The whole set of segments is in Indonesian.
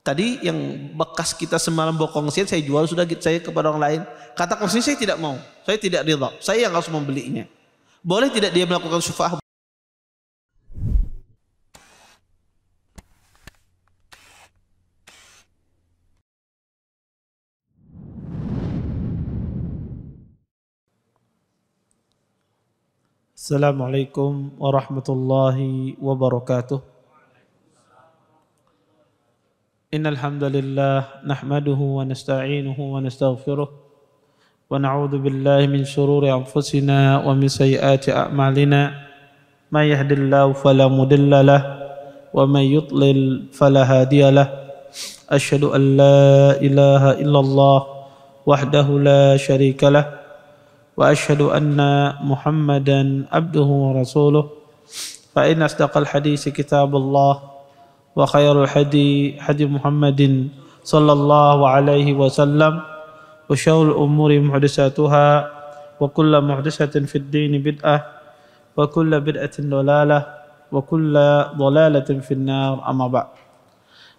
Tadi yang bekas kita semalam bokongsian saya jual sudah saya kepada orang lain. Kata kongsian saya tidak mau, saya tidak ridha, saya yang harus membelinya. Boleh tidak dia melakukan syufa'ah? Assalamualaikum warahmatullahi wabarakatuh. Innal hamdalillah nahmaduhu wa nasta'inuhu wa nastaghfiruh wa na'udzu billahi min shururi anfusina wa min sayyiati a'malina may yahdihillahu fala mudilla lahu wa may yudlil fala hadiya lahu asyhadu an la ilaha illallah wahdahu la syarika lahu wa asyhadu anna Muhammadan abduhu wa rasuluh fa inna asdaqal hadits kitabullah wa khairul hadi Muhammadin sallallahu alaihi wasallam wa syarrul umuri muhdatsatuha wa kullu muhdatsatin fid din bid'ah wa kullu bid'atin dhalalah wa kullu dhalalatin finnar amma ba'd.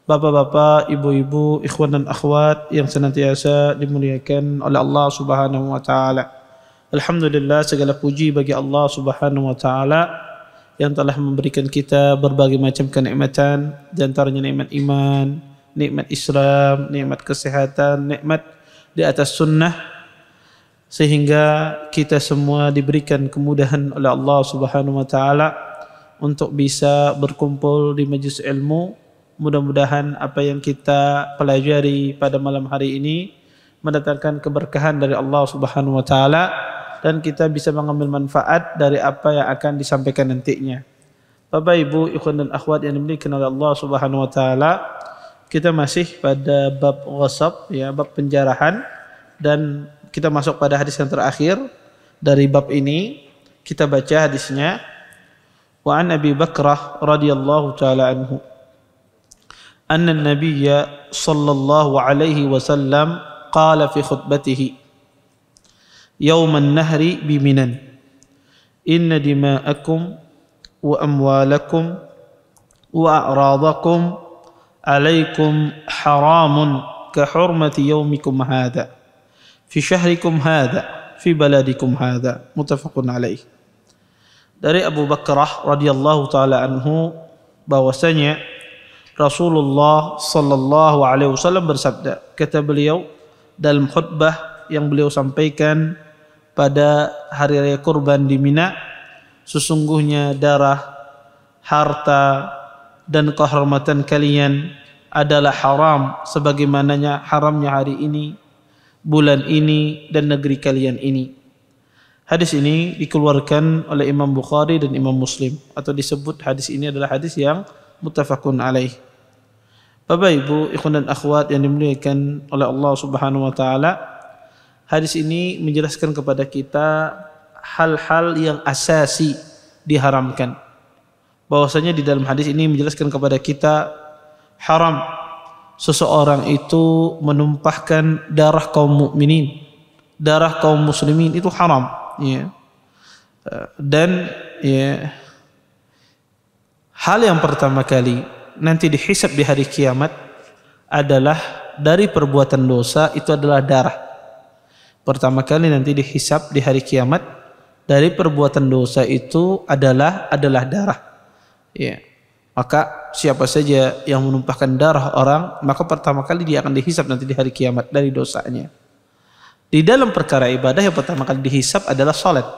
Bapak-bapak, ibu-ibu, ikhwan dan akhwat yang senantiasa dimuliakan oleh Allah Subhanahu wa taala. Alhamdulillah, segala puji bagi Allah Subhanahu wa taala yang telah memberikan kita berbagai macam kenikmatan, di antaranya nikmat iman, nikmat Islam, nikmat kesehatan, nikmat di atas sunnah, sehingga kita semua diberikan kemudahan oleh Allah Subhanahu wa taala untuk bisa berkumpul di majelis ilmu. Mudah-mudahan apa yang kita pelajari pada malam hari ini mendatangkan keberkahan dari Allah Subhanahu wa taala dan kita bisa mengambil manfaat dari apa yang akan disampaikan nantinya. Bapak, Ibu, ikhwan dan akhwat yang dimuliakan oleh Allah Subhanahu wa taala, kita masih pada bab ghasab, ya, bab penjarahan, dan kita masuk pada hadis yang terakhir dari bab ini. Kita baca hadisnya. Wa an Abi Bakrah radhiyallahu taala anhu anna an-nabiyya sallallahu alaihi wasallam qala fi khutbatihi يوم النهر بمنن إن دماءكم وأموالكم وأعراضكم عليكم حرام كحرمة يومكم هذا في شهركم هذا في بلدكم هذا متفق عليه. Dari Abu Bakrah radhiyallahu taala anhu bahwasanya Rasulullah sallallahu alaihi wasallam bersabda, kata beliau dalam khutbah yang beliau sampaikan pada hari raya kurban di Mina, sesungguhnya darah, harta dan kehormatan kalian adalah haram sebagaimananya haramnya hari ini, bulan ini dan negeri kalian ini. Hadis ini dikeluarkan oleh Imam Bukhari dan Imam Muslim, atau disebut hadis ini adalah hadis yang muttafaqun alaih. Bapak, Ibu, ikhwan dan akhwat yang dimuliakan oleh Allah Subhanahu wa taala, hadis ini menjelaskan kepada kita hal-hal yang asasi diharamkan. Bahwasanya di dalam hadis ini menjelaskan kepada kita haram seseorang itu menumpahkan darah kaum mukminin, darah kaum muslimin, itu haram, ya. Dan ya, hal yang pertama kali nanti dihisab di hari kiamat adalah dari perbuatan dosa, itu adalah darah. Pertama kali nanti dihisab di hari kiamat dari perbuatan dosa itu adalah darah. Ya. Maka siapa saja yang menumpahkan darah orang, maka pertama kali dia akan dihisab nanti di hari kiamat dari dosanya. Di dalam perkara ibadah yang pertama kali dihisab adalah salat.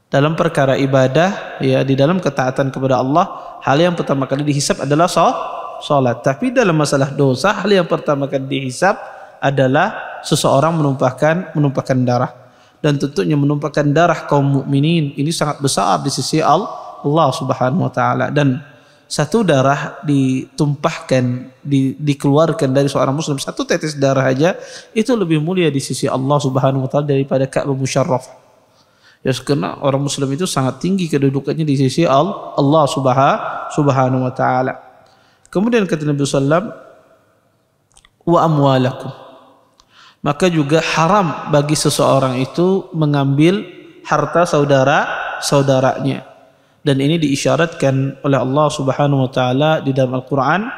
Dalam perkara ibadah, ya, di dalam ketaatan kepada Allah, hal yang pertama kali dihisab adalah salat. Tapi dalam masalah dosa, hal yang pertama kali dihisab adalah seseorang menumpahkan darah. Dan tentunya menumpahkan darah kaum mukminin ini sangat besar di sisi Allah Subhanahu wa taala. Dan satu darah ditumpahkan, dikeluarkan dari seorang muslim, satu tetes darah aja itu lebih mulia di sisi Allah Subhanahu wa taala daripada Ka'bah musyarraf. Ya, karena orang muslim itu sangat tinggi kedudukannya di sisi Allah Subhanahu wa taala. Kemudian kata Nabi sallallahu alaihi wasallam, wa amwalakum, maka juga haram bagi seseorang itu mengambil harta saudaranya. Dan ini diisyaratkan oleh Allah Subhanahu wa taala di dalam Al-Qur'an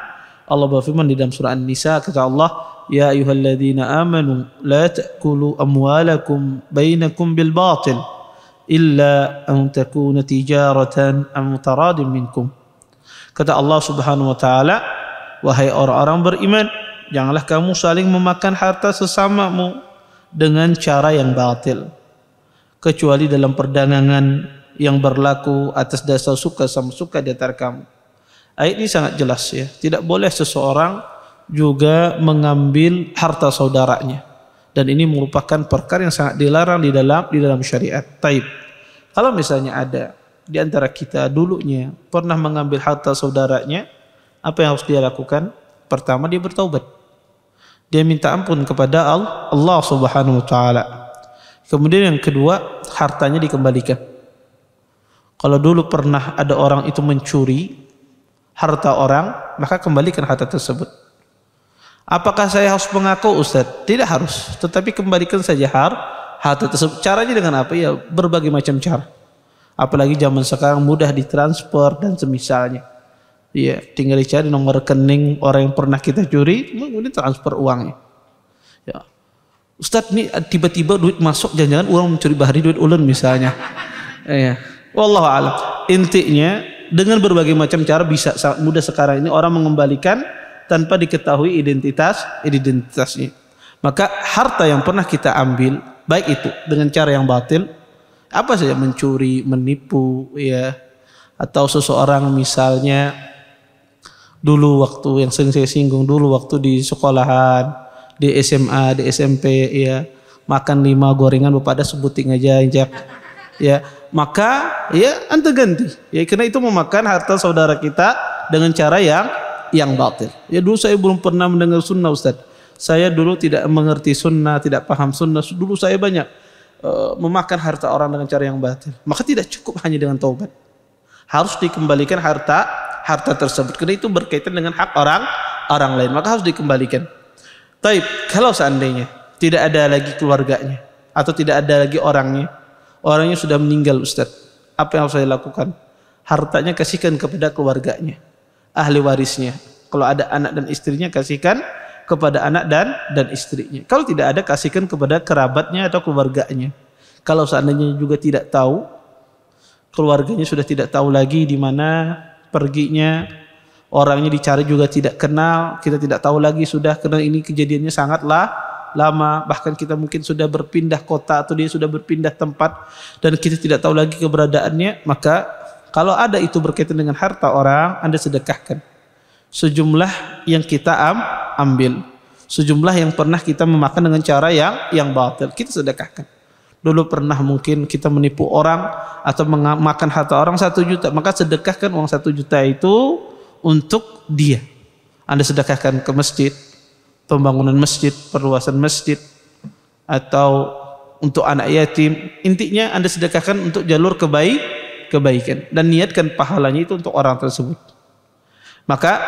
Allah berfirman di dalam surah An-Nisa, kata Allah, ya ayyuhalladzina amanu la ta'kulu amwalakum bainakum bil batil illa an takuna tijaratan am taradin minkum. Kata Allah Subhanahu wa taala, wahai orang-orang beriman, janganlah kamu saling memakan harta sesamamu dengan cara yang batil, kecuali dalam perdagangan yang berlaku atas dasar suka sama suka di antara kamu. Ayat ini sangat jelas ya, tidak boleh seseorang juga mengambil harta saudaranya, dan ini merupakan perkara yang sangat dilarang di dalam syariat. Taib. Kalau misalnya ada di antara kita dulunya pernah mengambil harta saudaranya, apa yang harus dia lakukan? Pertama, dia bertaubat. Dia minta ampun kepada Allah Subhanahu wa taala. Kemudian yang kedua, hartanya dikembalikan. Kalau dulu pernah ada orang itu mencuri harta orang, maka kembalikan harta tersebut. Apakah saya harus mengaku, Ustaz? Tidak harus, tetapi kembalikan saja harta tersebut. Caranya dengan apa? Ya, berbagai macam cara. Apalagi zaman sekarang mudah ditransfer dan semisalnya. Ya, tinggal dicari nomor rekening orang yang pernah kita curi, kemudian transfer uangnya. Ya. Ustaz, ini tiba-tiba duit masuk, jangan-jangan orang mencuri bahari duit ulun misalnya. Ya. Wallahu a'lam. Intinya dengan berbagai macam cara bisa sangat mudah sekarang ini orang mengembalikan tanpa diketahui identitasnya. Maka harta yang pernah kita ambil, baik itu dengan cara yang batil, apa saja, mencuri, menipu, ya, atau seseorang misalnya dulu waktu yang sering saya singgung dulu waktu di sekolahan, di SMA, di SMP, ya, makan 5 gorengan bapak ada sebuting aja injak, ya, maka ya anda ganti, ya, karena itu memakan harta saudara kita dengan cara yang batil. Ya, dulu saya belum pernah mendengar sunnah, Ustaz. Saya dulu tidak mengerti sunnah, tidak paham sunnah. Dulu saya banyak memakan harta orang dengan cara yang batil. Maka tidak cukup hanya dengan taubat, harus dikembalikan harta tersebut, karena itu berkaitan dengan hak orang lain, maka harus dikembalikan. Taib, kalau seandainya tidak ada lagi keluarganya atau tidak ada lagi orangnya sudah meninggal, Ustaz, apa yang harus saya lakukan? Hartanya kasihkan kepada keluarganya, ahli warisnya. Kalau ada anak dan istrinya, kasihkan kepada anak dan istrinya. Kalau tidak ada, kasihkan kepada kerabatnya atau keluarganya. Kalau seandainya juga tidak tahu, keluarganya sudah tidak tahu lagi di mana perginya, orangnya dicari juga tidak kenal, kita tidak tahu lagi sudah, karena ini kejadiannya sangatlah lama, bahkan kita mungkin sudah berpindah kota atau dia sudah berpindah tempat dan kita tidak tahu lagi keberadaannya, maka kalau ada itu berkaitan dengan harta orang, Anda sedekahkan sejumlah yang kita ambil, sejumlah yang pernah kita memakan dengan cara yang batil, kita sedekahkan. Dulu pernah mungkin kita menipu orang atau memakan harta orang 1 juta, maka sedekahkan uang 1 juta itu untuk dia. Anda sedekahkan ke masjid, pembangunan masjid, perluasan masjid, atau untuk anak yatim. Intinya Anda sedekahkan untuk jalur kebaikan dan niatkan pahalanya itu untuk orang tersebut. Maka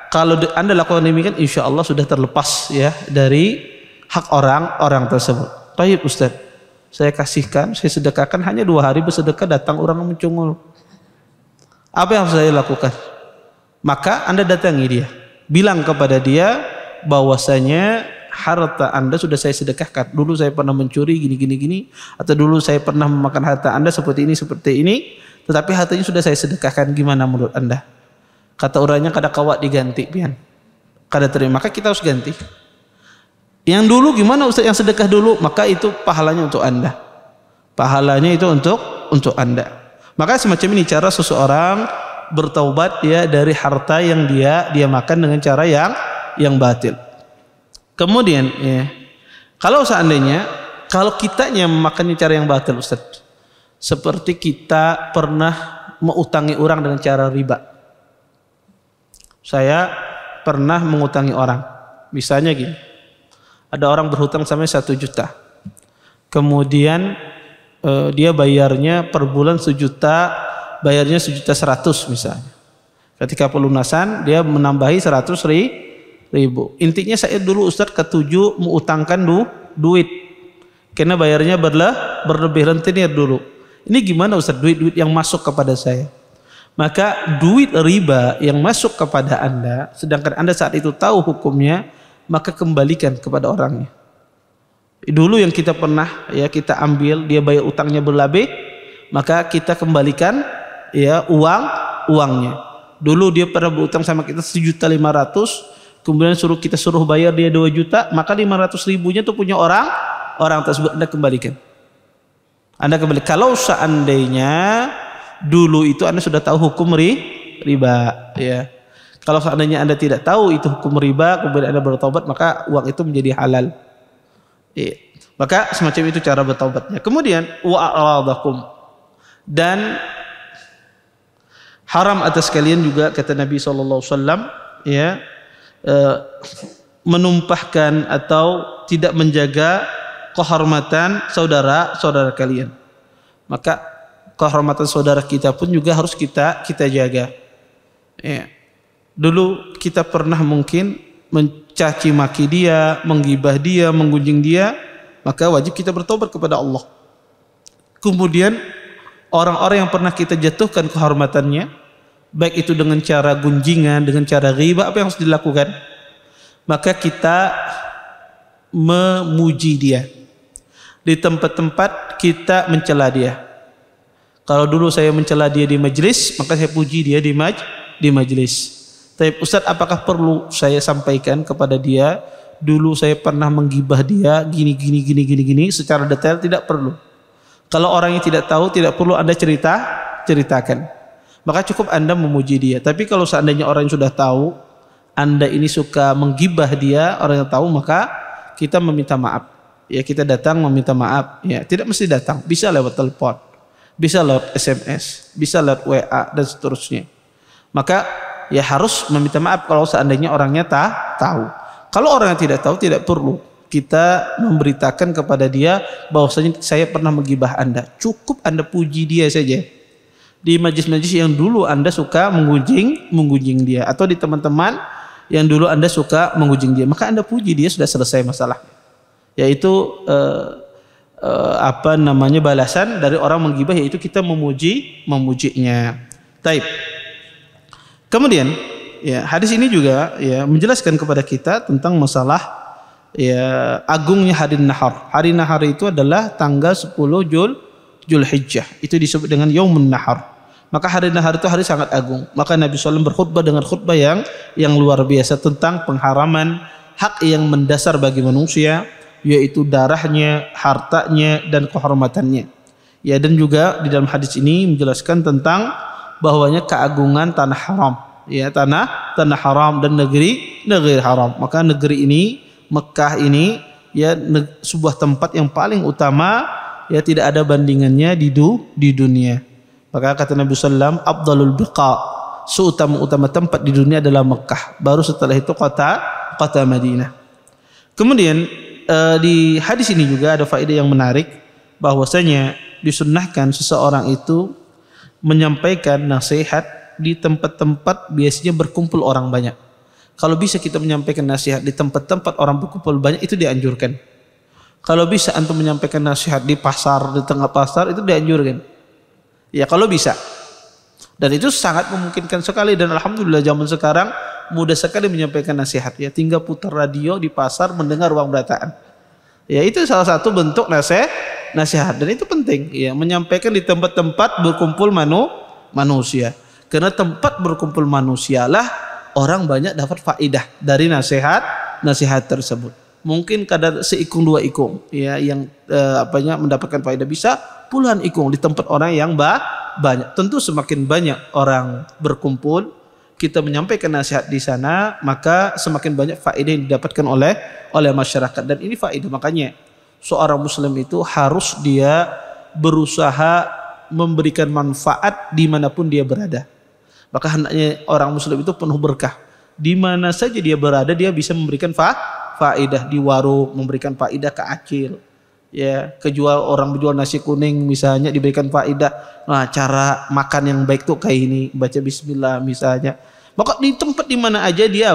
kalau Anda lakukan demikian, insya Allah sudah terlepas ya dari hak orang tersebut. Baik, Ustaz, saya kasihkan, saya sedekahkan, hanya 2 hari bersedekah datang orang mencungul. Apa yang harus saya lakukan? Maka Anda datangi dia, bilang kepada dia bahwasanya harta Anda sudah saya sedekahkan. Dulu saya pernah mencuri gini, atau dulu saya pernah memakan harta Anda seperti ini, tetapi hartanya sudah saya sedekahkan. Gimana menurut Anda? Kata orangnya, kada kawat diganti pian, kada terima, maka kita harus ganti. Yang dulu gimana Ustaz, yang sedekah dulu, maka itu pahalanya untuk Anda, pahalanya itu untuk Anda. Maka semacam ini cara seseorang bertaubat ya dari harta yang dia makan dengan cara yang batil. Kemudian ya, kalau seandainya kalau kitanya memakannya cara yang batil, Ustaz, seperti kita pernah mengutangi orang dengan cara riba. Saya pernah mengutangi orang, misalnya gini, ada orang berhutang sampai 1 juta, kemudian dia bayarnya per bulan 1 juta, bayarnya 1,1 juta misalnya. Ketika pelunasan dia menambahi 100.000. Intinya saya dulu, Ustaz, ketujuh mengutangkan duit, karena bayarnya berlebih rentenir dulu. Ini gimana, Ustaz, duit yang masuk kepada saya? Maka duit riba yang masuk kepada Anda, sedangkan Anda saat itu tahu hukumnya, maka kembalikan kepada orangnya. Dulu yang kita pernah ya kita ambil, dia bayar utangnya berlebih, maka kita kembalikan ya uangnya. Dulu dia pernah berutang sama kita 1.500.000, kemudian kita suruh bayar dia 2 juta, maka 500.000-nya itu punya orang tersebut Anda kembalikan. Anda kembali. Kalau seandainya dulu itu Anda sudah tahu hukum riba, ya. Kalau seandainya Anda tidak tahu itu hukum riba, kemudian Anda bertobat, maka uang itu menjadi halal. Ya. Maka semacam itu cara bertobatnya. Kemudian wa'aradakum, dan haram atas kalian juga kata Nabi SAW, ya, menumpahkan atau tidak menjaga kehormatan saudara-saudara kalian. Maka kehormatan saudara kita pun juga harus kita jaga. Ya. Dulu kita pernah mungkin mencaci maki dia, menggibah dia, menggunjing dia, maka wajib kita bertobat kepada Allah. Kemudian orang-orang yang pernah kita jatuhkan kehormatannya, baik itu dengan cara gunjingan, dengan cara ghibah, apa yang harus dilakukan? Maka kita memuji dia. Di tempat-tempat kita mencela dia. Kalau dulu saya mencela dia di majelis, maka saya puji dia di majelis. Tapi Ustaz, apakah perlu saya sampaikan kepada dia, dulu saya pernah menggibah dia gini secara detail? Tidak perlu. Kalau orangnya tidak tahu, tidak perlu Anda ceritakan. Maka cukup Anda memuji dia. Tapi kalau seandainya orang yang sudah tahu Anda ini suka menggibah dia, orang yang tahu, maka kita meminta maaf. Ya, kita datang meminta maaf. Ya, tidak mesti datang, bisa lewat telepon, bisa lewat SMS, bisa lewat WA dan seterusnya. Maka ya harus meminta maaf kalau seandainya orangnya tahu. Kalau orang yang tidak tahu, tidak perlu kita memberitakan kepada dia bahwasanya saya pernah menggibah Anda. Cukup Anda puji dia saja. Di majlis-majlis yang dulu Anda suka menggunjing dia, atau di teman-teman yang dulu Anda suka menggunjing dia, maka Anda puji dia, sudah selesai masalah. Yaitu balasan dari orang menggibah, yaitu kita memujinya. Taib. Kemudian ya, hadis ini juga ya menjelaskan kepada kita tentang masalah ya agungnya hari Nahar. Hari Nahar itu adalah tanggal 10 Zulhijjah. Itu disebut dengan Yaumun Nahar. Maka hari Nahar itu hari sangat agung. Maka Nabi SAW berkhutbah dengan khutbah yang luar biasa tentang pengharaman hak yang mendasar bagi manusia, yaitu darahnya, hartanya, dan kehormatannya. Ya, dan juga di dalam hadis ini menjelaskan tentang bahwanya keagungan tanah haram, ya, tanah haram dan negeri haram. Maka negeri ini, Mekah ini, ya, sebuah tempat yang paling utama, ya, tidak ada bandingannya di dunia. Maka kata Nabi SAW, Abdalul Biqa, seutama-utama tempat di dunia adalah Mekah. Baru setelah itu kota Madinah. Kemudian di hadis ini juga ada faedah yang menarik, bahwasanya disunnahkan seseorang itu menyampaikan nasihat di tempat-tempat biasanya berkumpul orang banyak. Kalau bisa kita menyampaikan nasihat di tempat-tempat orang berkumpul banyak, itu dianjurkan. Kalau bisa antum menyampaikan nasihat di pasar, di tengah pasar, itu dianjurkan. Ya, kalau bisa. Dan itu sangat memungkinkan sekali, dan alhamdulillah zaman sekarang mudah sekali menyampaikan nasihat, ya, tinggal putar radio di pasar mendengar uang berataan. Ya, itu salah satu bentuk nasihat, dan itu penting, ya, menyampaikan di tempat-tempat berkumpul manusia. Karena tempat berkumpul manusialah orang banyak dapat faedah dari nasihat tersebut. Mungkin kadar seikung dua ikung, ya, yang mendapatkan faedah, bisa puluhan ikung di tempat orang yang banyak. Tentu semakin banyak orang berkumpul, kita menyampaikan nasihat di sana, maka semakin banyak faedah yang didapatkan oleh masyarakat. Dan ini faedah, makanya seorang muslim itu harus dia berusaha memberikan manfaat dimanapun dia berada. Maka hendaknya orang muslim itu penuh berkah. Di mana saja dia berada, dia bisa memberikan faedah. Di warung memberikan faedah ke acil, ya, orang berjual nasi kuning misalnya diberikan faedah. Nah, cara makan yang baik tuh kayak ini, baca bismillah misalnya. Maka di tempat di mana aja dia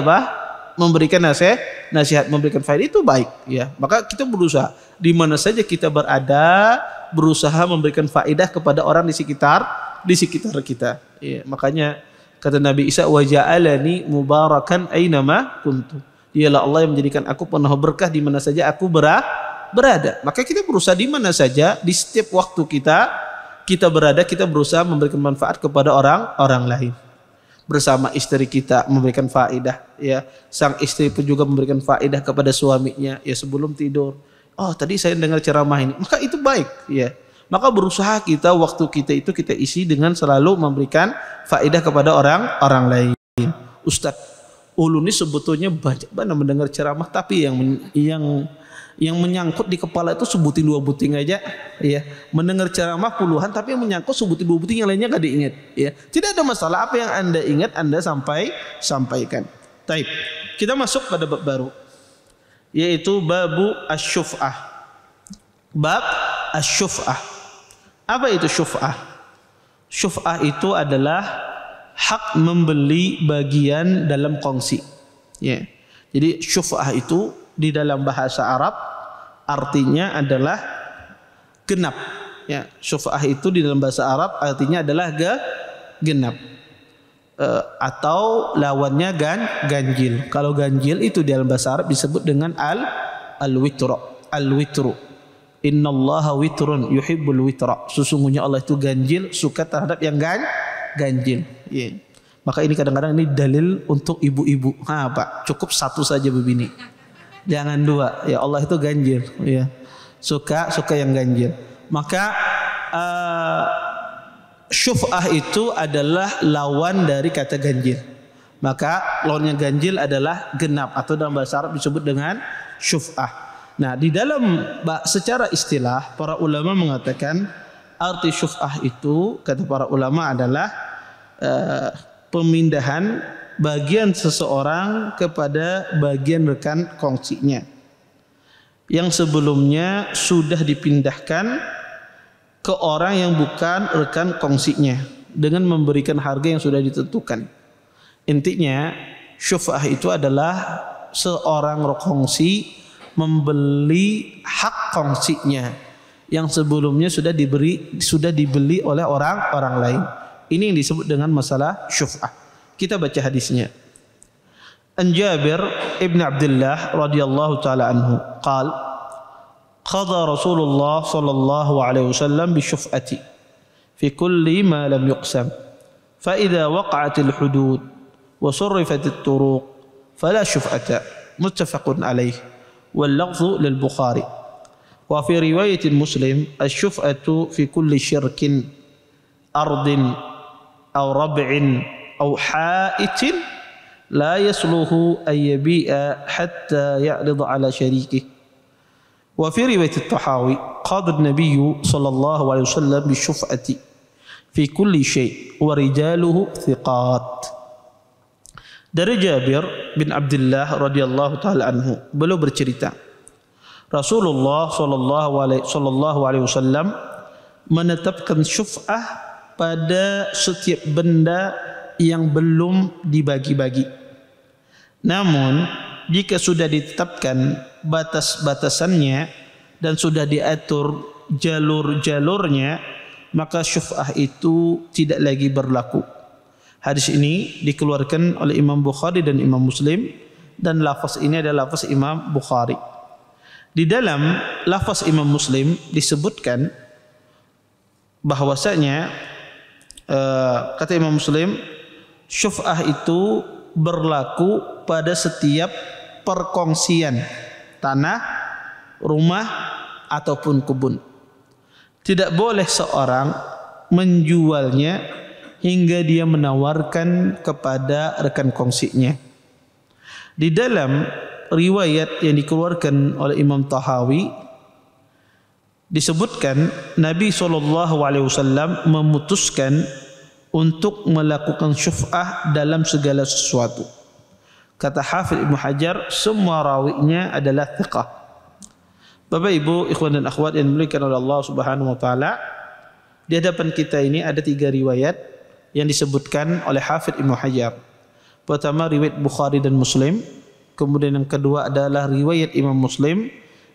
memberikan nasihat, memberikan faedah, itu baik, ya. Maka kita berusaha di mana saja kita berada, berusaha memberikan faedah kepada orang di sekitar di sekitar kita. Ya, makanya kata Nabi Isa, wa ja'alani mubarakan ainama kuntu. Dialah Allah yang menjadikan aku penuh berkah di mana saja aku berada. Maka kita berusaha di mana saja, di setiap waktu kita berada, kita berusaha memberikan manfaat kepada orang lain. Bersama istri kita memberikan faedah, ya. Sang istri pun juga memberikan faedah kepada suaminya, ya, sebelum tidur. Oh, tadi saya dengar ceramah ini, maka itu baik, ya. Maka berusaha kita waktu kita isi dengan selalu memberikan faedah kepada orang lain. Ustadz, ulun ini sebetulnya banyak banget mendengar ceramah, tapi yang menyangkut di kepala itu sebutin 2 buting aja, ya. Mendengar ceramah puluhan, tapi yang menyangkut sebutin 2 buting, yang lainnya nggak diingat, ya. Tidak ada masalah, apa yang Anda ingat Anda sampaikan. Taib. Kita masuk pada bab baru, yaitu babu asy-syuf'ah. Bab asy-syuf'ah. Apa itu syuf'ah? Syuf'ah itu adalah hak membeli bagian dalam kongsi, ya. Jadi syuf'ah itu di dalam bahasa Arab artinya adalah genap, ya. Syuf'ah itu di dalam bahasa Arab artinya adalah genap, atau lawannya ganjil. Kalau ganjil itu di dalam bahasa Arab disebut dengan al-witru. Innallaha witrun yuhibbul witra. Sesungguhnya Allah itu ganjil, suka terhadap yang ganjil. Yeah. Maka ini kadang-kadang ini dalil untuk ibu-ibu. Pak, cukup 1 saja begini. Jangan 2. Ya, Allah itu ganjil, ya. Suka yang ganjil. Maka syuf'ah itu adalah lawan dari kata ganjil. Maka lawannya ganjil adalah genap, atau dalam bahasa Arab disebut dengan syuf'ah. Nah, di dalam secara istilah para ulama mengatakan arti syuf'ah itu, kata para ulama, adalah pemindahan bagian seseorang kepada bagian rekan kongsinya yang sebelumnya sudah dipindahkan ke orang yang bukan rekan kongsinya dengan memberikan harga yang sudah ditentukan. Intinya syuf'ah itu adalah seorang kongsi membeli hak kongsinya yang sebelumnya sudah dibeli oleh orang lain. Ini yang disebut dengan masalah syuf'ah. Kita baca hadisnya. An Jabir ibn Abdullah radhiyallahu taala anhu qala qada Rasulullah sallallahu alaihi wasallam bi syuf'ati fi kulli ma lam yuqsam fa idza waqa'atil hudud wa surrifatit turuq fala syuf'ata muttafaqun alaihi wal lafzu lil Bukhari wa fi riwayat Muslim asy-syuf'atu fi kulli syirkin ardin aw rab'in aw ha'itin la yasluhu an yabi'a hatta ya'rid ala syarikih. Wa fi riwayat At-Tahawi qada an-nabiy sallallahu alaihi wasallam bi syuf'ati fi kulli syai' wa rijaluhu thiqat. Dari Jabir bin Abdullah radhiyallahu taala anhu, beliau bercerita, Rasulullah sallallahu alaihi wasallam menetapkan syuf'ah pada setiap benda yang belum dibagi-bagi. Namun jika sudah ditetapkan batas-batasannya dan sudah diatur jalur-jalurnya, maka syuf'ah itu tidak lagi berlaku. Hadis ini dikeluarkan oleh Imam Bukhari dan Imam Muslim, dan lafaz ini adalah lafaz Imam Bukhari. Di dalam lafaz Imam Muslim disebutkan bahwasanya kata Imam Muslim, syuf'ah itu berlaku pada setiap perkongsian tanah, rumah ataupun kebun. Tidak boleh seorang menjualnya hingga dia menawarkan kepada rekan kongsinya. Di dalam riwayat yang dikeluarkan oleh Imam Tahawi disebutkan Nabi SAW memutuskan untuk melakukan syuf'ah dalam segala sesuatu. Kata Hafidz Ibnu Hajar, semua rawinya adalah thiqah. Bapak Ibu, ikhwan dan akhwat yang dimuliakan oleh Allah Subhanahu wa taala, di hadapan kita ini ada 3 riwayat yang disebutkan oleh Hafidz Ibnu Hajar. Pertama riwayat Bukhari dan Muslim, kemudian yang kedua adalah riwayat Imam Muslim,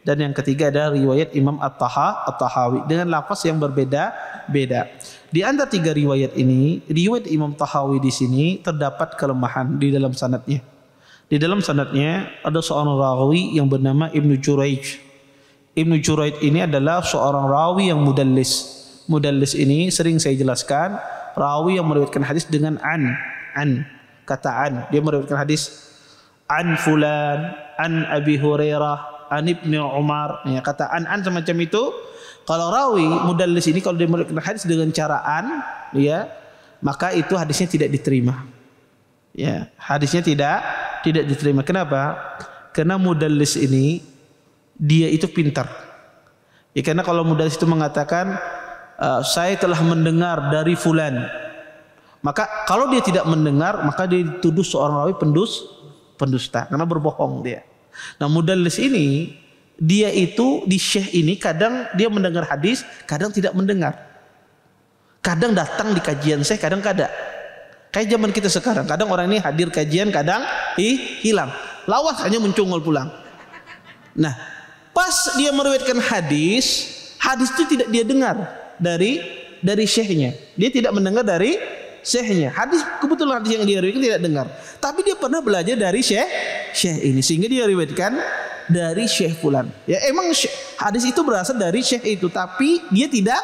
Dan yang ketiga ada riwayat Imam At-Tahawi dengan lafaz yang berbeda-beda. Di antara tiga riwayat ini, riwayat Imam Tahawi di sini terdapat kelemahan di dalam sanadnya. Di dalam sanadnya ada seorang rawi yang bernama Ibnu Juraij. Ibnu Juraij ini adalah seorang rawi yang mudallis. Mudallis ini sering saya jelaskan, rawi yang meriwayatkan hadis dengan kata an. Dia meriwayatkan hadis an fulan, an Abi Hurairah, an Ibnu Umar. Ya, kata an semacam itu. Kalau rawi mudallis ini kalau dia meriwayatkan hadis dengan cara an, ya, maka itu hadisnya tidak diterima. Ya, hadisnya tidak diterima. Kenapa? Karena mudallis ini dia itu pintar. Ya, karena kalau mudallis itu mengatakan saya telah mendengar dari fulan, maka kalau dia tidak mendengar, maka dia dituduh seorang rawi pendusta karena berbohong dia. Nah, mudallis ini dia itu di syekh ini kadang dia mendengar hadis, kadang tidak mendengar. Kadang datang di kajian syekh, kadang kada. Kayak zaman kita sekarang, kadang orang ini hadir kajian, kadang hilang. Lawas hanya mencungul pulang. Nah, pas dia meriwayatkan hadis itu tidak dia dengar dari syekhnya. Dia tidak mendengar dari syekhnya. Kebetulan hadis yang dia riwayatkan tidak dengar. Tapi dia pernah belajar dari syekh ini, sehingga dia riwayatkan dari syekh fulan. Ya, emang hadis itu berasal dari syekh itu, tapi dia tidak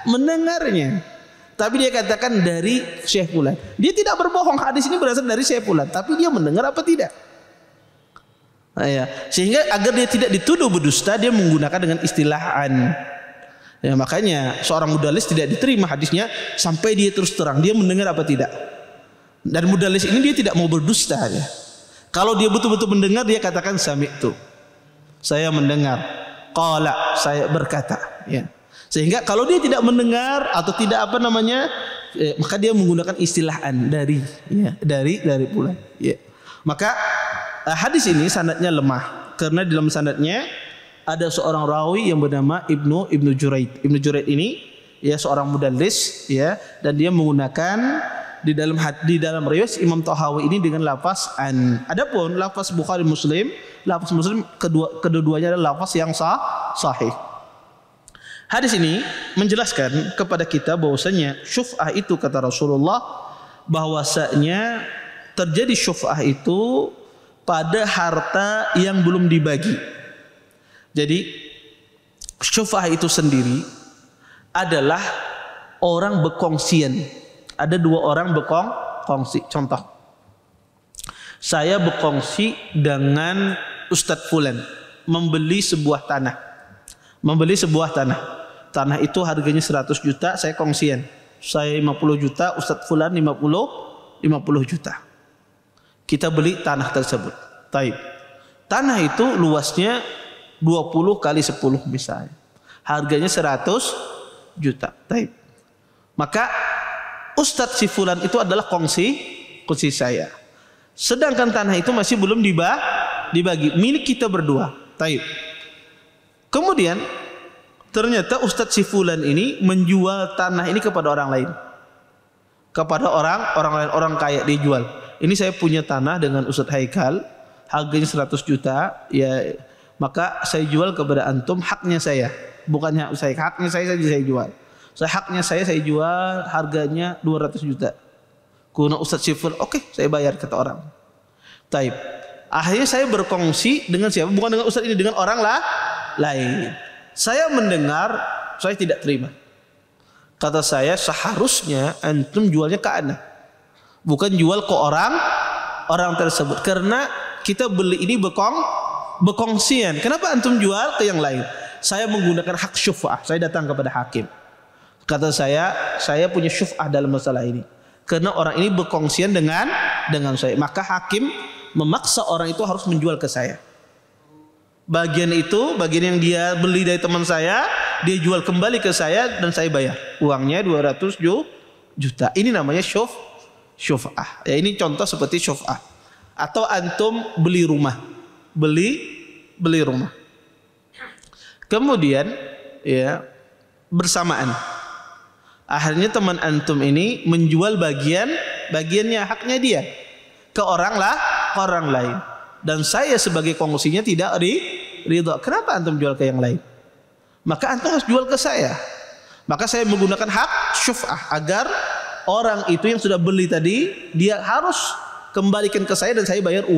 mendengarnya. Tapi dia katakan dari syekh fulan. Dia tidak berbohong, hadis ini berasal dari syekh fulan, tapi dia mendengar apa tidak? Nah, ya. Sehingga agar dia tidak dituduh berdusta, dia menggunakan dengan istilah an. Ya, makanya seorang mudallis tidak diterima hadisnya sampai dia terus terang dia mendengar apa tidak. Dan mudallis ini dia tidak mau berdusta ya. Kalau dia betul-betul mendengar, dia katakan sami'tu, saya mendengar, qala, saya berkata, ya. Sehingga kalau dia tidak mendengar atau tidak maka dia menggunakan istilah an, dari fulan, ya. Maka hadis ini sanadnya lemah karena di dalam sanadnya ada seorang rawi yang bernama Ibnu Juraij. Ibnu Juraij ini ya seorang mudallis, ya, dan dia menggunakan di dalam riwayat Imam Tahawi ini dengan lafaz an. Adapun lafaz Bukhari Muslim kedua-duanya adalah lafaz yang sahih. Hadis ini menjelaskan kepada kita bahwasanya syuf'ah itu, kata Rasulullah, bahwasanya terjadi syuf'ah itu pada harta yang belum dibagi. Jadi syuf'ah itu sendiri adalah orang berkongsian. Ada dua orang berkongsi. Contoh, saya berkongsi dengan Ustadz Fulan membeli sebuah tanah. Tanah itu harganya 100 juta, saya kongsian. Saya 50 juta, Ustadz Fulan 50 juta. Kita beli tanah tersebut. Taib. Tanah itu luasnya 20 kali 10 misalnya. Harganya 100 juta. Taib. Maka Ustadz si Fulan itu adalah kongsi saya. Sedangkan tanah itu masih belum dibagi, milik kita berdua. Taib. Kemudian ternyata Ustadz si Fulan ini menjual tanah ini kepada orang lain. Kepada orang lain, orang kaya, dia jual. Ini saya punya tanah dengan Ustadz Haikal, harganya 100 juta, ya, maka saya jual kepada antum, haknya saya, bukan hak saya, haknya saya saja saya jual. Haknya saya jual harganya 200 juta. Kuna Ustadz Syiful, oke, saya bayar, kata orang. Taib. Akhirnya saya berkongsi dengan siapa? Bukan dengan Ustadz ini, dengan orang lain. Saya mendengar, saya tidak terima. Kata saya, seharusnya antum jualnya ke ana, bukan jual ke orang tersebut. Karena kita beli ini berkongsian. Kenapa antum jual ke yang lain? Saya menggunakan hak syuf'ah. Saya datang kepada hakim. Kata saya punya syuf'ah dalam masalah ini. Karena orang ini berkongsian dengan saya. Maka hakim memaksa orang itu harus menjual ke saya. Bagian yang dia beli dari teman saya, dia jual kembali ke saya dan saya bayar. Uangnya 200 juta. Ini namanya syuf'ah. Ya, ini contoh seperti syuf'ah. Atau antum beli rumah. Beli rumah. Kemudian ya bersamaan akhirnya teman antum ini menjual bagiannya, haknya dia ke orang lain, dan saya sebagai kongsinya tidak ridha. Kenapa antum jual ke yang lain? Maka antum harus jual ke saya. Maka saya menggunakan hak syuf'ah agar orang itu yang sudah beli tadi dia harus kembalikan ke saya dan saya bayar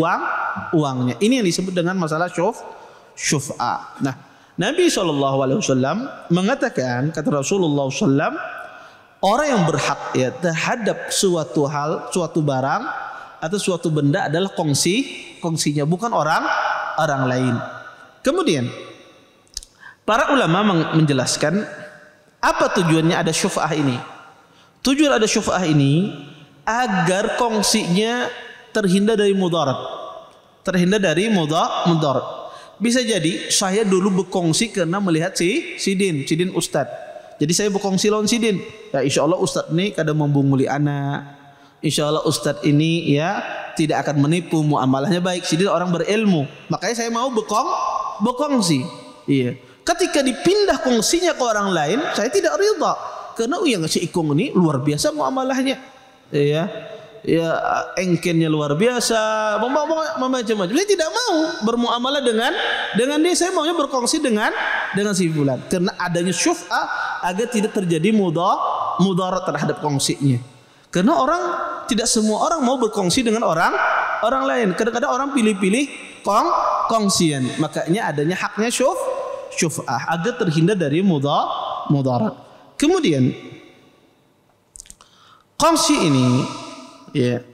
uangnya. Ini yang disebut dengan masalah syuf'ah. Nah, Nabi SAW mengatakan, kata Rasulullah SAW, orang yang berhak ya terhadap suatu hal, suatu barang atau suatu benda adalah kongsinya, bukan orang lain. Kemudian para ulama menjelaskan apa tujuannya ada syuf'ah ini. Tujuan ada syuf'ah ini agar kongsinya terhindar dari mudarat. Terhindar dari mudarat. Bisa jadi saya dulu berkongsi karena melihat si Din Ustadz. Jadi saya berkongsi lawan si Din. Ya insya Allah Ustadz ini kadang membunguli anak. Insya Allah Ustadz ini ya tidak akan menipu, muamalahnya baik. Si Din orang berilmu. Makanya saya mau berkongsi. Iya. Ketika dipindah kongsinya ke orang lain, saya tidak ridha. Karena yang si Ikung ini luar biasa muamalahnya. Iya. Ya engkennya luar biasa, macam-macam. Saya tidak mau bermuamalah dengan dia. Saya maunya berkongsi dengan si fulan. Karena adanya syuf'ah agar tidak terjadi mudarat terhadap kongsinya. Karena tidak semua orang mau berkongsi dengan orang lain. Kadang-kadang orang pilih-pilih kongsian. Makanya adanya haknya syuf'ah agar terhindar dari mudarat. Kemudian kongsi ini ya,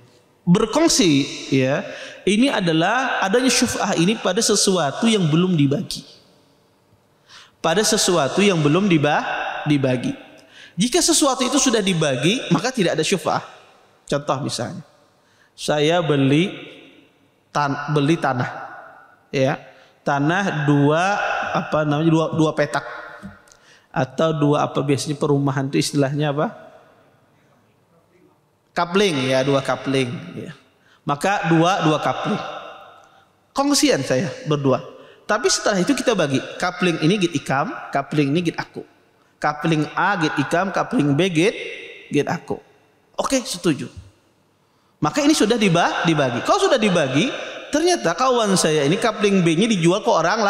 berkongsi ya, ini adalah adanya syuf'ah ini pada sesuatu yang belum dibagi. Pada sesuatu yang belum dibagi. Jika sesuatu itu sudah dibagi, maka tidak ada syuf'ah. Contoh misalnya, saya beli tanah, ya, tanah dua petak atau biasanya perumahan itu istilahnya apa? Kapling ya, 2 kapling ya. Maka dua kapling. Kongsian saya berdua. Tapi setelah itu kita bagi. Kapling ini git ikam, kapling ini git aku. Kapling A git ikam, kapling B git aku. Oke, setuju. Maka ini sudah dibagi. Kalau sudah dibagi, ternyata kawan saya ini kapling B-nya dijual ke orang